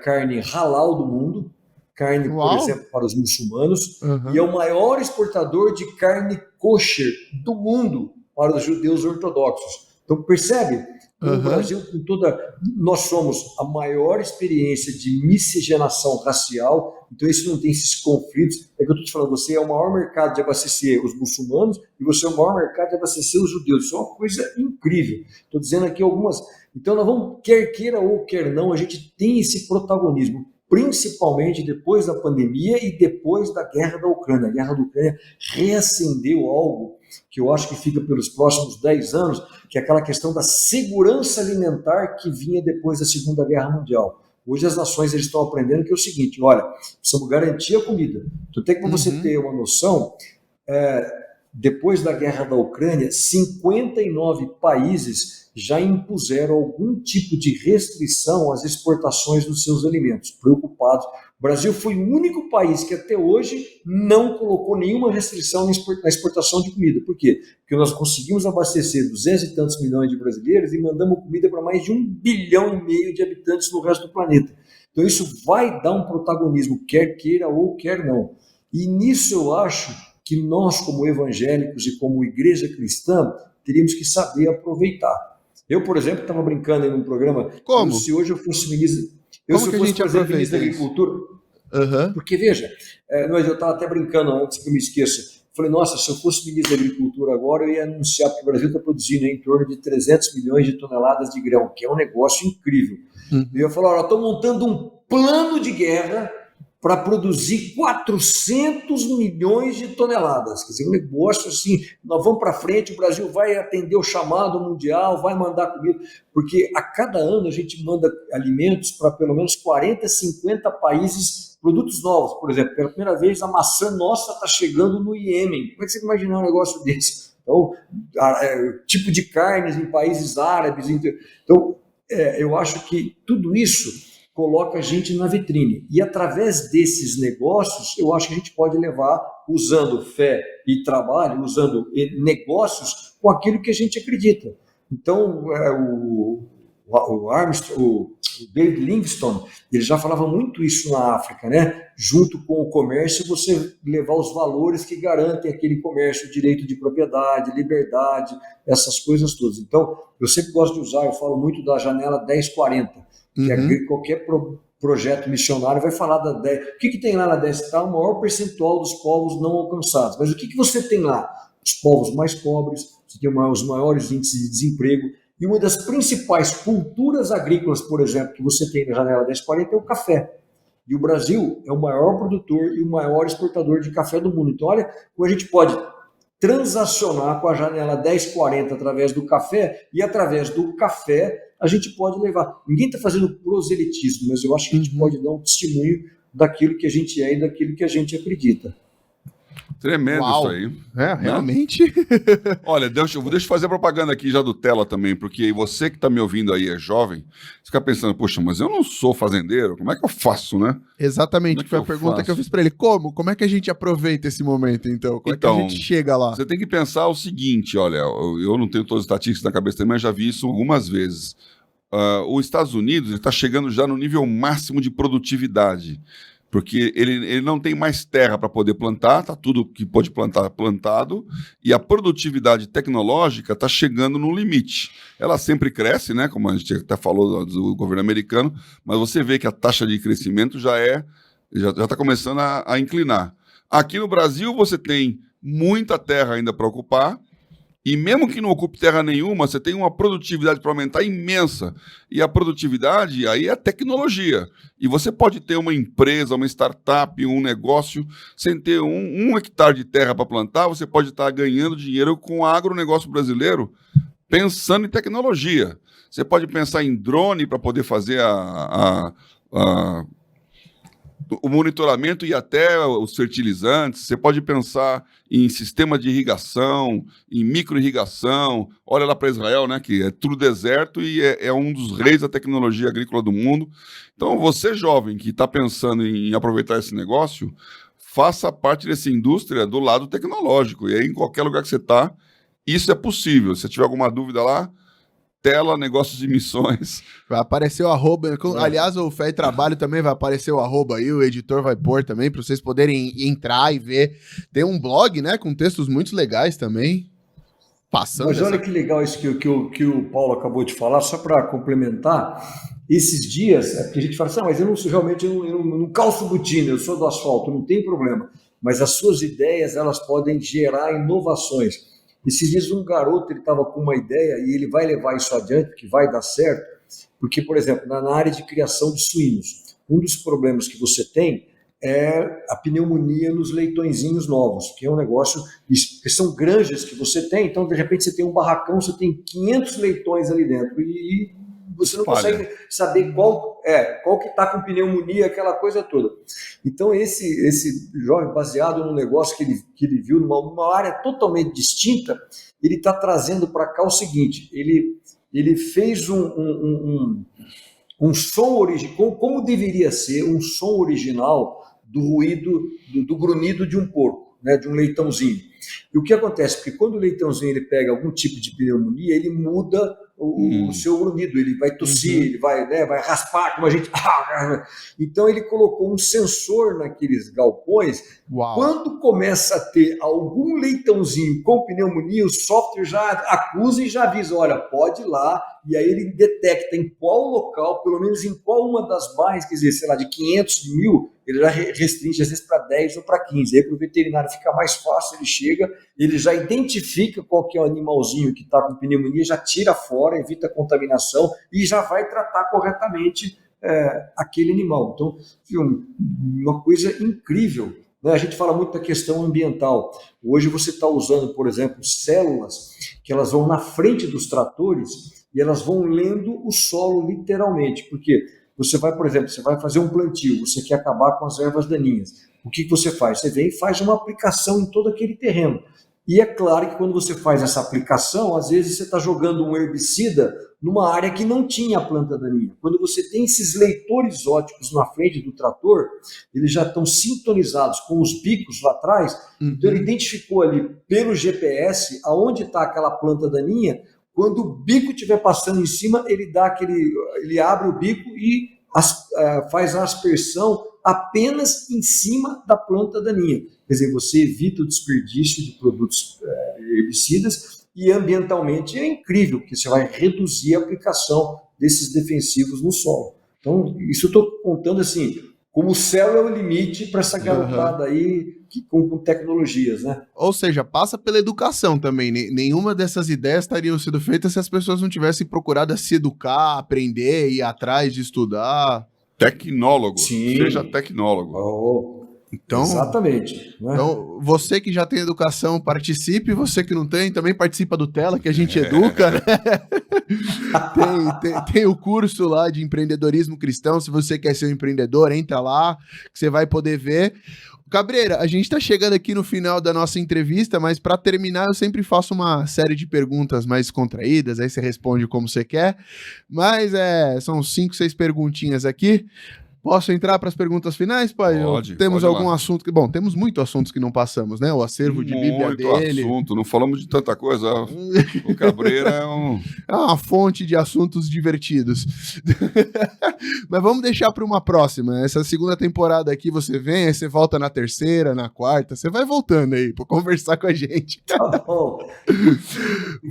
carne halal do mundo, carne, por exemplo, para os muçulmanos, e é o maior exportador de carne kosher do mundo para os judeus ortodoxos. Então, percebe? O Brasil, com nós somos a maior experiência de miscigenação racial, então isso não tem esses conflitos. É que eu estou te falando, você é o maior mercado de abastecer os muçulmanos e você é o maior mercado de abastecer os judeus. Isso é uma coisa incrível. Estou dizendo aqui algumas. Então, nós vamos, quer queira ou quer não, a gente tem esse protagonismo, principalmente depois da pandemia e depois da guerra da Ucrânia. A guerra da Ucrânia reacendeu algo que eu acho que fica pelos próximos 10 anos, que é aquela questão da segurança alimentar que vinha depois da Segunda Guerra Mundial. Hoje as nações eles estão aprendendo que é o seguinte, olha, precisamos garantir a comida. Então tem que você ter uma noção, depois da guerra da Ucrânia, 59 países já impuseram algum tipo de restrição às exportações dos seus alimentos, preocupados. O Brasil foi o único país que até hoje não colocou nenhuma restrição na exportação de comida. Por quê? Porque nós conseguimos abastecer 200 e tantos milhões de brasileiros e mandamos comida para mais de 1,5 bilhão de habitantes no resto do planeta. Então isso vai dar um protagonismo, quer queira ou quer não. E nisso eu acho que nós, como evangélicos e como igreja cristã, teríamos que saber aproveitar. Eu, por exemplo, estava brincando em um programa, como se hoje eu fosse ministro, ministro da Agricultura, porque veja, eu estava até brincando antes que eu me esqueça, falei, nossa, se eu fosse ministro da Agricultura agora, eu ia anunciar que o Brasil está produzindo em torno de 300 milhões de toneladas de grão, que é um negócio incrível. E eu falo, olha, estou montando um plano de guerra para produzir 400 milhões de toneladas. Quer dizer, um negócio assim, nós vamos para frente, o Brasil vai atender o chamado mundial, vai mandar comida, porque a cada ano a gente manda alimentos para pelo menos 40, 50 países, produtos novos. Por exemplo, pela primeira vez a maçã nossa está chegando no Iêmen. Como é que você imagina um negócio desse? Então, tipo de carnes em países árabes. Então, eu acho que tudo isso coloca a gente na vitrine. E através desses negócios, eu acho que a gente pode levar, usando fé e trabalho, usando negócios com aquilo que a gente acredita. Então, o David Livingstone, ele já falava muito isso na África, né? Junto com o comércio, você levar os valores que garantem aquele comércio, direito de propriedade, liberdade, essas coisas todas. Então, eu sempre gosto de usar, eu falo muito da janela 1040, que qualquer projeto missionário vai falar da 10. O que tem lá na 10? Está o maior percentual dos povos não alcançados. Mas o que você tem lá? Os povos mais pobres, você tem os maiores índices de desemprego. E uma das principais culturas agrícolas, por exemplo, que você tem na janela 1040 é o café. E o Brasil é o maior produtor e o maior exportador de café do mundo. Então, olha como a gente pode transacionar com a janela 1040 através do café, e através do café a gente pode levar. Ninguém está fazendo proselitismo, mas eu acho que a gente pode dar um testemunho daquilo que a gente é e daquilo que a gente acredita. Tremendo. Uau. Isso aí. Realmente. Olha, deixa eu fazer propaganda aqui já do Tela também, porque você que está me ouvindo aí é jovem, você fica pensando, poxa, mas eu não sou fazendeiro, como é que eu faço, né? Exatamente, foi a pergunta que eu fiz para ele. Como é que a gente aproveita esse momento, então? Como é que a gente chega lá? Você tem que pensar o seguinte, olha, eu não tenho todas as estatísticas na cabeça também, mas já vi isso algumas vezes. Os Estados Unidos está chegando já no nível máximo de produtividade, porque ele não tem mais terra para poder plantar, está tudo que pode plantar plantado, e a produtividade tecnológica está chegando no limite. Ela sempre cresce, né, como a gente até falou do governo americano, mas você vê que a taxa de crescimento já está começando a inclinar. Aqui no Brasil você tem muita terra ainda para ocupar, E mesmo que não ocupe terra nenhuma, você tem uma produtividade para aumentar imensa. E a produtividade aí é tecnologia. E você pode ter uma empresa, uma startup, um negócio, sem ter um hectare de terra para plantar, você pode estar ganhando dinheiro com o agronegócio brasileiro, pensando em tecnologia. Você pode pensar em drone para poder fazer o monitoramento e até os fertilizantes. Você pode pensar em sistema de irrigação, em micro-irrigação. Olha lá para Israel, né, que é tudo deserto e é um dos reis da tecnologia agrícola do mundo. Então, você jovem que está pensando em aproveitar esse negócio, faça parte dessa indústria do lado tecnológico. E aí, em qualquer lugar que você está, isso é possível. Se tiver alguma dúvida lá, tela, negócios e missões. Vai aparecer o arroba. Aliás, o Fé e Trabalho também vai aparecer o arroba aí, o editor vai pôr também, para vocês poderem entrar e ver. Tem um blog, né, com textos muito legais também. Passando. Mas olha que legal isso que o Paulo acabou de falar, só para complementar. Esses dias, porque a gente fala assim, mas eu não calço botina, eu sou do asfalto, não tem problema. Mas as suas ideias, elas podem gerar inovações. Esses dias um garoto, ele estava com uma ideia e ele vai levar isso adiante, porque vai dar certo, porque, por exemplo, na área de criação de suínos, um dos problemas que você tem é a pneumonia nos leitõezinhos novos, que é um negócio, que são granjas que você tem, então de repente você tem um barracão, você tem 500 leitões ali dentro e você não consegue saber qual que está com pneumonia, aquela coisa toda. Então esse jovem, baseado num negócio que ele viu numa área totalmente distinta, ele está trazendo para cá o seguinte, ele fez um som original, como deveria ser um som original do ruído, do grunhido de um porco, né, de um leitãozinho. E o que acontece? Porque quando o leitãozinho ele pega algum tipo de pneumonia, ele muda o seu grunhido, ele vai tossir, ele vai raspar, como a gente... Então ele colocou um sensor naqueles galpões. Uau. Quando começa a ter algum leitãozinho com pneumonia, o software já acusa e já avisa, olha, pode ir lá, e aí ele detecta em qual local, pelo menos em qual uma das bairros, quer dizer, sei lá, de 500 mil, ele já restringe às vezes para 10 ou para 15. Aí para o veterinário fica mais fácil, ele chega, ele já identifica qual que é o animalzinho que está com pneumonia, já tira fora, evita a contaminação e já vai tratar corretamente aquele animal. Então, uma coisa incrível. Né? A gente fala muito da questão ambiental. Hoje você está usando, por exemplo, células que elas vão na frente dos tratores e elas vão lendo o solo literalmente, porque você vai, por exemplo, você vai fazer um plantio, você quer acabar com as ervas daninhas. O que você faz? Você vem e faz uma aplicação em todo aquele terreno. E é claro que quando você faz essa aplicação, às vezes você está jogando um herbicida numa área que não tinha a planta daninha. Quando você tem esses leitores ópticos na frente do trator, eles já estão sintonizados com os bicos lá atrás, então ele identificou ali pelo GPS aonde está aquela planta daninha. Quando o bico estiver passando em cima, ele abre o bico e faz a aspersão apenas em cima da planta daninha. Quer dizer, você evita o desperdício de produtos herbicidas e ambientalmente é incrível, porque você vai reduzir a aplicação desses defensivos no solo. Então, isso eu estou contando assim, como o céu é o limite para essa garotada aí com tecnologias, né? Ou seja, passa pela educação também. Nenhuma dessas ideias estariam sendo feitas se as pessoas não tivessem procurado se educar, aprender, ir atrás de estudar. Tecnólogo. Sim. Seja tecnólogo. Então, exatamente. Né? Então, você que já tem educação, participe. Você que não tem, também participa do Tela, que a gente educa, né? tem o curso lá de empreendedorismo cristão. Se você quer ser um empreendedor, entra lá, que você vai poder ver. Cabreira, a gente tá chegando aqui no final da nossa entrevista, mas para terminar eu sempre faço uma série de perguntas mais contraídas, aí você responde como você quer, mas são 5, 6 perguntinhas aqui. Posso entrar para as perguntas finais, pai? Temos algum assunto que... Bom, temos muitos assuntos que não passamos, né? O acervo de Bíblia dele. Muito assunto, não falamos de tanta coisa. O Cabreira é uma fonte de assuntos divertidos. Mas vamos deixar para uma próxima. Essa segunda temporada aqui você vem, aí você volta na terceira, na quarta, você vai voltando aí para conversar com a gente. Tá bom.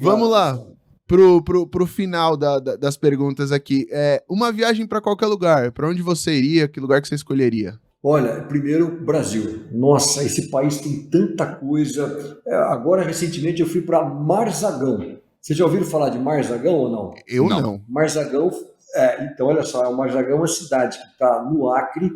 Vamos lá. Pro final das perguntas aqui. Uma viagem para qualquer lugar. Para onde você iria? Que lugar que você escolheria? Olha, primeiro, Brasil. Nossa, esse país tem tanta coisa. Agora, recentemente, eu fui para Marzagão. Vocês já ouviram falar de Marzagão ou não? Eu Não. não. Marzagão, então, olha só, Marzagão é uma cidade que está no Acre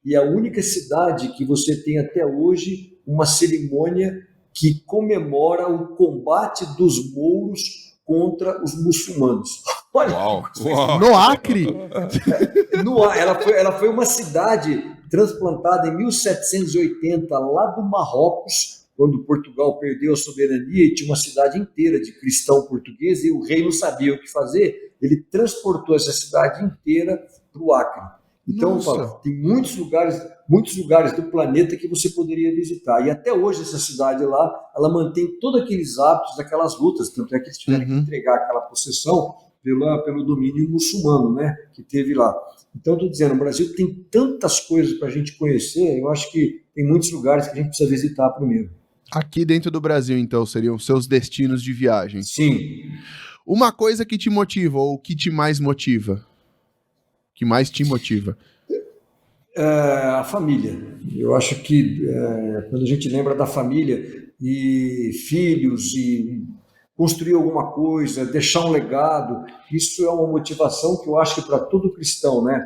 e é a única cidade que você tem até hoje uma cerimônia que comemora o combate dos mouros contra os muçulmanos. Olha, Uau. No Acre? ela foi uma cidade transplantada em 1780 lá do Marrocos, quando Portugal perdeu a soberania e tinha uma cidade inteira de cristão português e o rei não sabia o que fazer, ele transportou essa cidade inteira para o Acre. Então, eu falo, tem muitos lugares do planeta que você poderia visitar. E até hoje essa cidade lá, ela mantém todos aqueles hábitos, aquelas lutas, tanto é que eles tiveram que entregar aquela possessão pelo domínio muçulmano, né, que teve lá. Então, estou dizendo, o Brasil tem tantas coisas para a gente conhecer, eu acho que tem muitos lugares que a gente precisa visitar primeiro. Aqui dentro do Brasil, então, seriam seus destinos de viagem. Sim. Uma coisa que te motiva, ou que te mais motiva? Que mais te motiva? A família. Eu acho que quando a gente lembra da família e filhos e construir alguma coisa, deixar um legado, isso é uma motivação que eu acho que para todo cristão, né?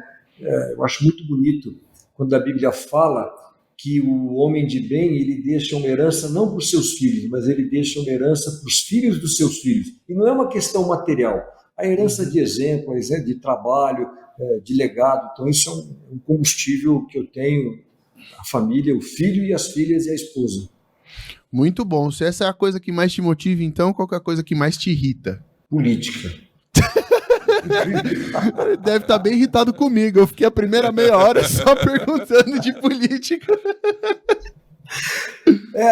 Eu acho muito bonito quando a Bíblia fala que o homem de bem, ele deixa uma herança não para os seus filhos, mas ele deixa uma herança para os filhos dos seus filhos. E não é uma questão material, a herança de exemplo, de trabalho, de legado. Então isso é um combustível que eu tenho, a família, o filho e as filhas e a esposa. Muito bom. Se essa é a coisa que mais te motiva, então, qual que é a coisa que mais te irrita? Política. Deve estar bem irritado comigo. Eu fiquei a primeira meia hora só perguntando de política.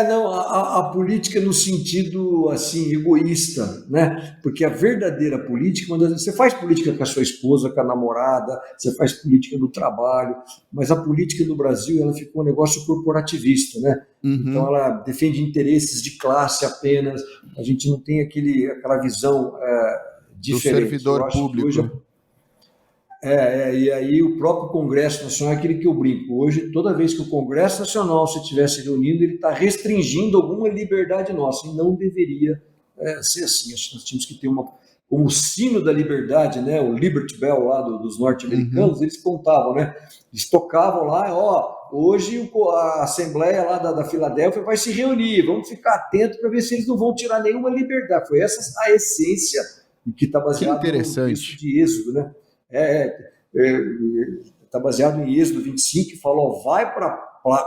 Não, a política no sentido, assim, egoísta, né? Porque a verdadeira política, quando você faz política com a sua esposa, com a namorada, você faz política no trabalho, mas a política no Brasil, ela ficou um negócio corporativista, né? Então ela defende interesses de classe apenas, a gente não tem aquela visão diferente. Do servidor público. Hoje, e aí o próprio Congresso Nacional é aquele que eu brinco. Hoje, toda vez que o Congresso Nacional se estivesse reunindo, ele está restringindo alguma liberdade nossa, e não deveria ser assim. Acho que nós tínhamos que ter como o sino da liberdade, né? O Liberty Bell lá dos norte-americanos, eles contavam, né? Eles tocavam lá, hoje a Assembleia lá da Filadélfia vai se reunir, vamos ficar atentos para ver se eles não vão tirar nenhuma liberdade. Foi essa a essência que está baseada no texto de Êxodo, né? Está baseado em Êxodo 25, que fala, vai para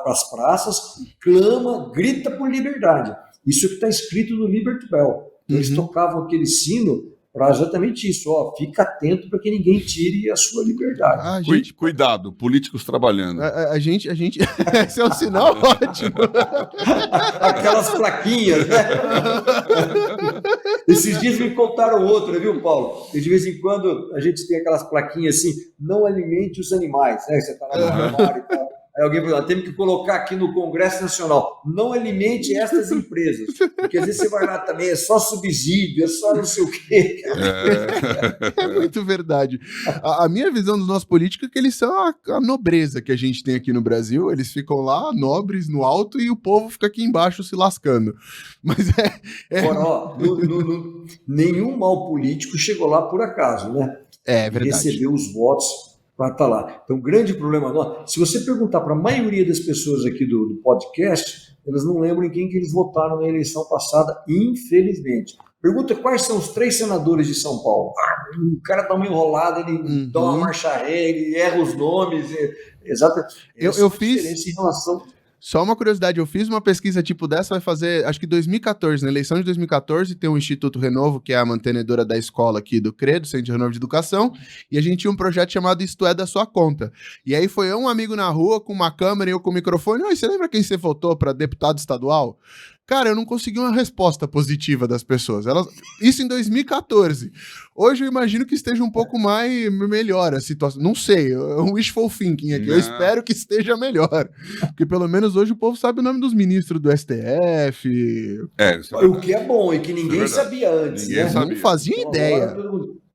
as praças, clama, grita por liberdade. Isso que está escrito no Liberty Bell. Eles tocavam aquele sino para exatamente isso, fica atento para que ninguém tire a sua liberdade. Cuidado, políticos trabalhando. A gente esse é um sinal ótimo. Aquelas plaquinhas, né? Esses dias me contaram outra, viu, Paulo? E de vez em quando a gente tem aquelas plaquinhas assim, não alimente os animais, né? Você está lá no armário e tal. Aí alguém falou, temos que colocar aqui no Congresso Nacional, não alimente estas empresas, porque às vezes você vai lá também, é só subsídio, é só não sei o quê. É muito verdade. A minha visão dos nossos políticos é que eles são a nobreza que a gente tem aqui no Brasil, eles ficam lá, nobres, no alto, e o povo fica aqui embaixo se lascando. Mas Agora, nenhum mal político chegou lá por acaso, né? É verdade. Recebeu os votos para estar lá. Então, o grande problema nosso, se você perguntar para a maioria das pessoas aqui do podcast, elas não lembram em quem que eles votaram na eleição passada, infelizmente. Pergunta quais são os 3 senadores de São Paulo. O cara dá uma enrolada, ele dá uma marcha ré, ele erra os nomes. Exatamente. Eu fiz... Em relação... Só uma curiosidade, eu fiz uma pesquisa tipo dessa, vai fazer, acho que 2014, na eleição de 2014, tem o Instituto Renovo, que é a mantenedora da escola aqui do CREDO, Centro de Renovo de Educação, e a gente tinha um projeto chamado Isto é da Sua Conta. E aí foi um amigo na rua com uma câmera e eu com o microfone, você lembra quem você votou para deputado estadual? Cara, eu não consegui uma resposta positiva das pessoas. Isso em 2014. Hoje eu imagino que esteja um pouco melhor a situação. Não sei, é um wishful thinking aqui. Não. Eu espero que esteja melhor. Porque pelo menos hoje o povo sabe o nome dos ministros do STF. O que é bom e que ninguém sabia antes. Não fazia ideia.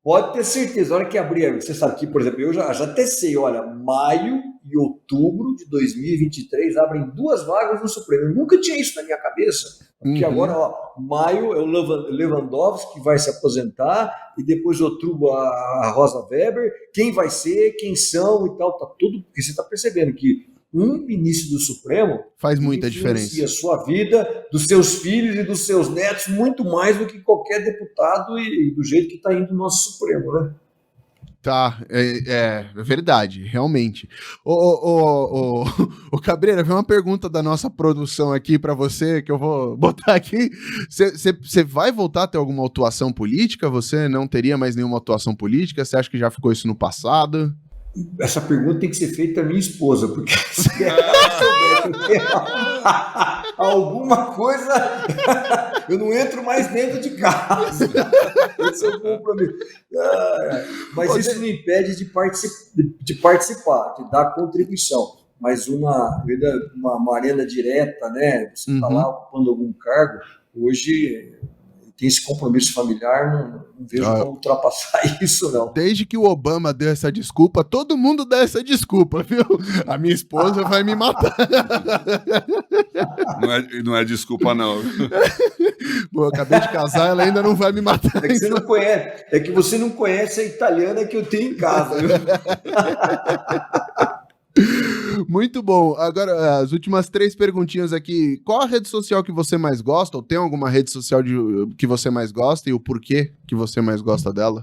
Pode ter certeza, a hora que abrir, você sabe que, por exemplo, eu já tecei, olha, maio e outubro de 2023 abrem 2 vagas no Supremo. Eu nunca tinha isso na minha cabeça. Porque agora, ó, maio é o Lewandowski que vai se aposentar, e depois outubro a Rosa Weber, quem vai ser, quem são e tal, tá tudo, porque você está percebendo que um ministro do Supremo faz muita influencia diferença. a sua vida, dos seus filhos e dos seus netos, muito mais do que qualquer deputado e do jeito que está indo o nosso Supremo, né? Tá, é verdade, realmente. Ô, Cabreira, vem uma pergunta da nossa produção aqui pra você, que eu vou botar aqui. Você vai voltar a ter alguma atuação política? Você não teria mais nenhuma atuação política? Você acha que já ficou isso no passado? Essa pergunta tem que ser feita à minha esposa, porque se ela souber que eu tenho alguma coisa, eu não entro mais dentro de casa. Esse é o compromisso. Mas isso não impede de participar, de dar contribuição. Mas uma arena direta, né? Você está lá ocupando algum cargo, hoje tem esse compromisso familiar, não vejo como ultrapassar isso, não. Desde que o Obama deu essa desculpa, todo mundo dá essa desculpa, viu? A minha esposa vai me matar. Não é desculpa, não. Pô, eu acabei de casar, ela ainda não vai me matar. É que você não conhece, você não conhece a italiana que eu tenho em casa, viu? Muito bom. Agora, as últimas 3 perguntinhas aqui. Qual a rede social que você mais gosta? Ou tem alguma rede social que você mais gosta e o porquê que você mais gosta dela?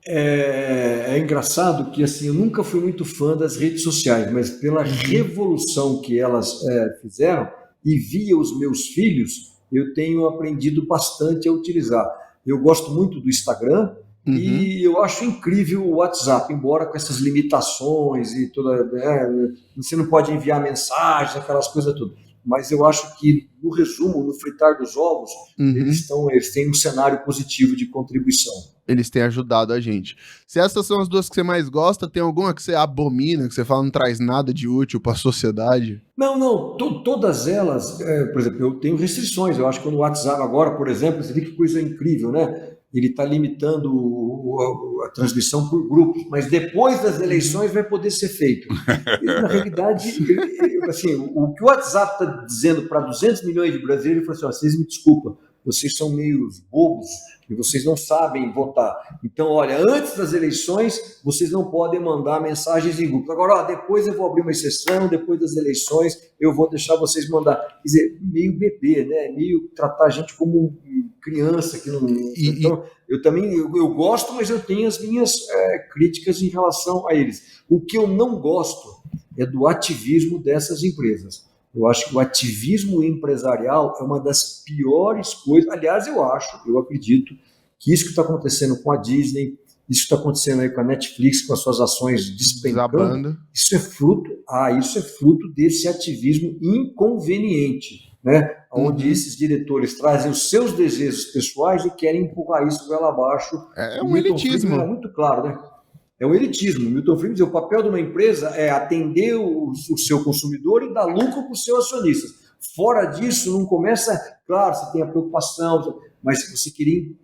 É engraçado que assim, eu nunca fui muito fã das redes sociais, mas pela revolução que elas fizeram e via os meus filhos, eu tenho aprendido bastante a utilizar. Eu gosto muito do Instagram. E eu acho incrível o WhatsApp, embora com essas limitações e toda, você não pode enviar mensagens, aquelas coisas tudo. Mas eu acho que, no resumo, no fritar dos ovos, eles têm um cenário positivo de contribuição. Eles têm ajudado a gente. Se essas são as 2 que você mais gosta, tem alguma que você abomina, que você fala não traz nada de útil para a sociedade? Não. Todas elas, por exemplo, eu tenho restrições. Eu acho que no WhatsApp agora, por exemplo, você vê que coisa incrível, né? Ele está limitando a transmissão por grupos, mas depois das eleições vai poder ser feito. E, na realidade, assim, o que o WhatsApp está dizendo para 200 milhões de brasileiros, ele falou assim, vocês me desculpam, vocês são meio bobos e vocês não sabem votar. Então, olha, antes das eleições, vocês não podem mandar mensagens em grupos. Agora, depois eu vou abrir uma exceção, depois das eleições eu vou deixar vocês mandar. Quer dizer, meio bebê, né? Meio tratar a gente como criança. Que não... Então, eu gosto, mas eu tenho as minhas críticas em relação a eles. O que eu não gosto é do ativismo dessas empresas. Eu acho que o ativismo empresarial é uma das piores coisas. Aliás, eu acredito que isso que está acontecendo com a Disney, isso que está acontecendo aí com a Netflix, com as suas ações despencando, isso é fruto desse ativismo inconveniente, né? Onde esses diretores trazem os seus desejos pessoais e querem empurrar isso goela abaixo. É um elitismo. É muito claro, né? É um elitismo. Milton Friedman diz, o papel de uma empresa é atender o seu consumidor e dar lucro para os seus acionistas. Fora disso, não começa... Claro, você tem a preocupação, mas se você querer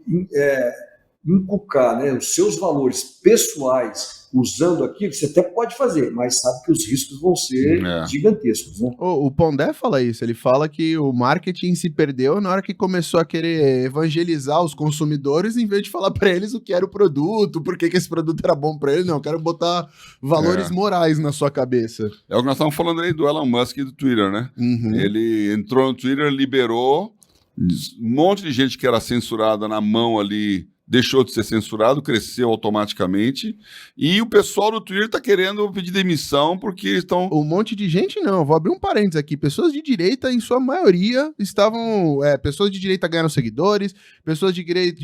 inculcar, né, os seus valores pessoais usando aquilo, você até pode fazer, mas sabe que os riscos vão ser gigantescos, né? O Pondé fala isso, ele fala que o marketing se perdeu na hora que começou a querer evangelizar os consumidores em vez de falar para eles o que era o produto, por que esse produto era bom para ele. Não, eu quero botar valores morais na sua cabeça. É o que nós estamos falando aí do Elon Musk e do Twitter, né? Ele entrou no Twitter, liberou um monte de gente que era censurada na mão ali, deixou de ser censurado, cresceu automaticamente, e o pessoal do Twitter está querendo pedir demissão porque estão... Um monte de gente não, vou abrir um parênteses aqui, pessoas de direita, em sua maioria, estavam... pessoas de direita ganharam seguidores, pessoas de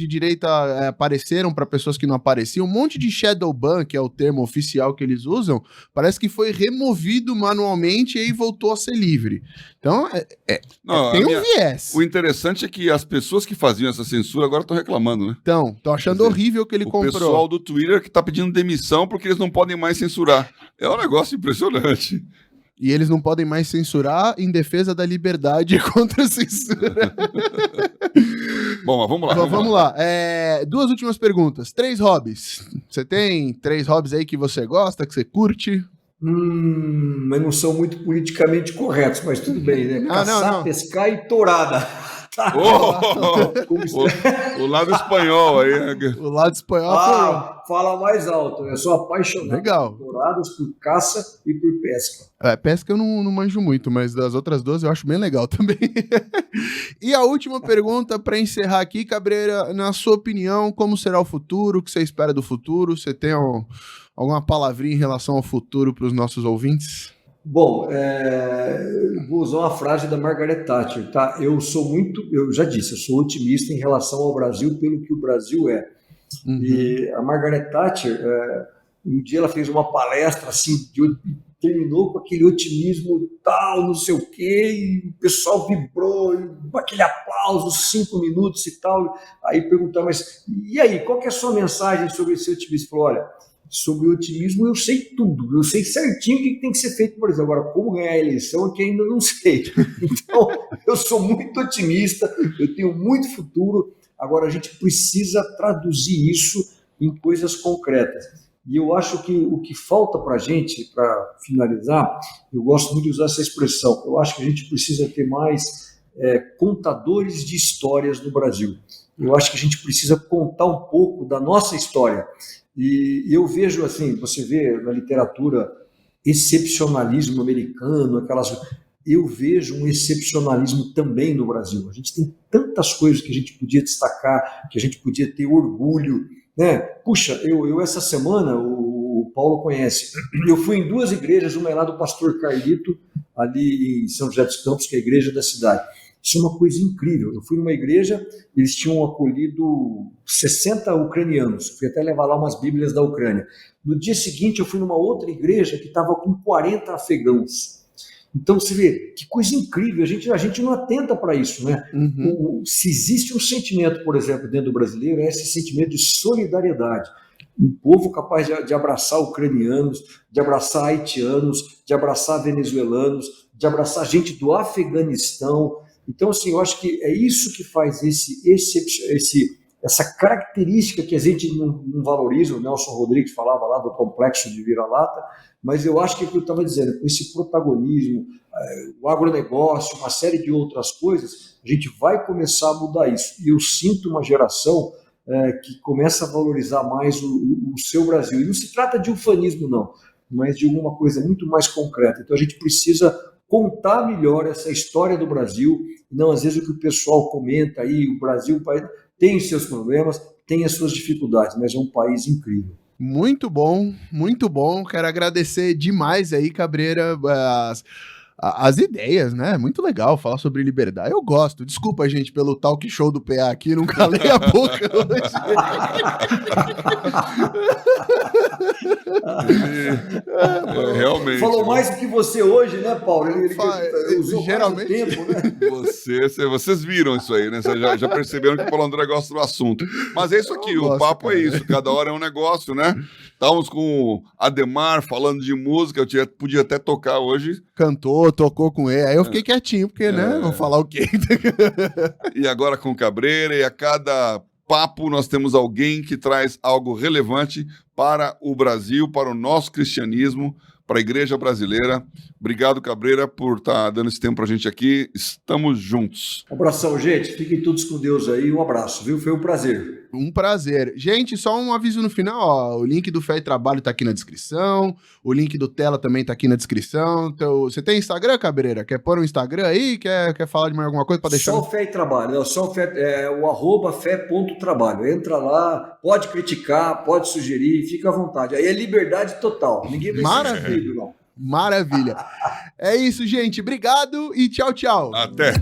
direita apareceram para pessoas que não apareciam, um monte de shadow ban, que é o termo oficial que eles usam, parece que foi removido manualmente e aí voltou a ser livre. Então, tem um viés. O interessante é que as pessoas que faziam essa censura agora estão reclamando, né? Então, tô achando horrível que ele comprou. O pessoal do Twitter que tá pedindo demissão porque eles não podem mais censurar. É um negócio impressionante. E eles não podem mais censurar em defesa da liberdade contra a censura. Bom, mas vamos lá. Vamos lá. 2 últimas perguntas. 3 hobbies. Você tem 3 hobbies aí que você gosta, que você curte? Mas não são muito politicamente corretos, mas tudo bem, né? Caçar, pescar e tourada. O lado espanhol aí. O lado espanhol. Fala mais alto. Eu sou apaixonado por touradas, por caça e por pesca. Pesca eu não manjo muito, mas das outras 2 eu acho bem legal também. E a última pergunta para encerrar aqui, Cabreira, na sua opinião, como será o futuro? O que você espera do futuro? Você tem alguma palavrinha em relação ao futuro para os nossos ouvintes? Bom, vou usar uma frase da Margaret Thatcher, tá? Eu já disse, eu sou otimista em relação ao Brasil pelo que o Brasil é. Uhum. E a Margaret Thatcher, um dia ela fez uma palestra assim, terminou com aquele otimismo tal, não sei o quê, e o pessoal vibrou, aquele aplauso, 5 minutos e tal. Aí perguntaram, mas e aí, qual que é a sua mensagem sobre esse otimismo? Falou, olha, sobre o otimismo eu sei tudo, eu sei certinho o que tem que ser feito, por exemplo. Agora, como ganhar a eleição é que ainda não sei. Então, eu sou muito otimista, eu tenho muito futuro. Agora, a gente precisa traduzir isso em coisas concretas. E eu acho que o que falta para a gente, para finalizar, eu gosto muito de usar essa expressão, eu acho que a gente precisa ter mais contadores de histórias no Brasil. Eu acho que a gente precisa contar um pouco da nossa história. E eu vejo assim, você vê na literatura excepcionalismo americano, eu vejo um excepcionalismo também no Brasil. A gente tem tantas coisas que a gente podia destacar, que a gente podia ter orgulho, né? Puxa, eu essa semana, o Paulo conhece, eu fui em 2 igrejas, uma é lá do pastor Carlito, ali em São José dos Campos, que é a igreja da cidade. Isso é uma coisa incrível. Eu fui numa igreja, eles tinham acolhido 60 ucranianos. Fui até levar lá umas bíblias da Ucrânia. No dia seguinte, eu fui numa outra igreja que estava com 40 afegãos. Então, você vê, que coisa incrível. A gente não atenta para isso, né? Uhum. Se existe um sentimento, por exemplo, dentro do brasileiro, é esse sentimento de solidariedade. Um povo capaz de abraçar ucranianos, de abraçar haitianos, de abraçar venezuelanos, de abraçar gente do Afeganistão. Então, assim, eu acho que é isso que faz essa característica que a gente não valoriza. O Nelson Rodrigues falava lá do complexo de vira-lata, mas eu acho que é o que eu estava dizendo, com esse protagonismo, o agronegócio, uma série de outras coisas, a gente vai começar a mudar isso. E eu sinto uma geração que começa a valorizar mais o seu Brasil. E não se trata de ufanismo, não, mas de alguma coisa muito mais concreta. Então, a gente precisa contar melhor essa história do Brasil, e não às vezes o que o pessoal comenta aí, o Brasil tem os seus problemas, tem as suas dificuldades, mas é um país incrível. Muito bom, muito bom. Quero agradecer demais aí, Cabreira, as ideias, né? Muito legal falar sobre liberdade. Eu gosto. Desculpa, gente, pelo talk show do PA aqui, não calei a boca hoje. Realmente. Falou mais do que você hoje, né, Paulo? Ele usou geralmente mais o tempo, né? Vocês viram isso aí, né? Vocês já perceberam que o Paulo André gosta do assunto. Mas é isso aqui, o papo cara. É isso. Cada hora é um negócio, né? Estávamos com o Ademar falando de música, eu podia até tocar hoje. Cantou, tocou com ele. Aí eu fiquei quietinho, porque, né? Vou falar o quê? E agora com o Cabreira, e a cada papo nós temos alguém que traz algo relevante para o Brasil, para o nosso cristianismo, para a igreja brasileira. Obrigado, Cabreira, por estar dando esse tempo para a gente aqui. Estamos juntos. Um abração, gente. Fiquem todos com Deus aí. Um abraço, viu? Foi um prazer. Um prazer. Gente, só um aviso no final, ó. O link do Fé e Trabalho tá aqui na descrição. O link do Tela também tá aqui na descrição. Então, você tem Instagram, Cabreira? Quer pôr um Instagram aí? Quer falar de mais alguma coisa para deixar? Só o Fé e Trabalho. Não, só o Fé, o @fé.trabalho. Entra lá, pode criticar, pode sugerir, fica à vontade. Aí é liberdade total. Ninguém vai ser excluído, não. Maravilha. É isso, gente. Obrigado e tchau, tchau. Até.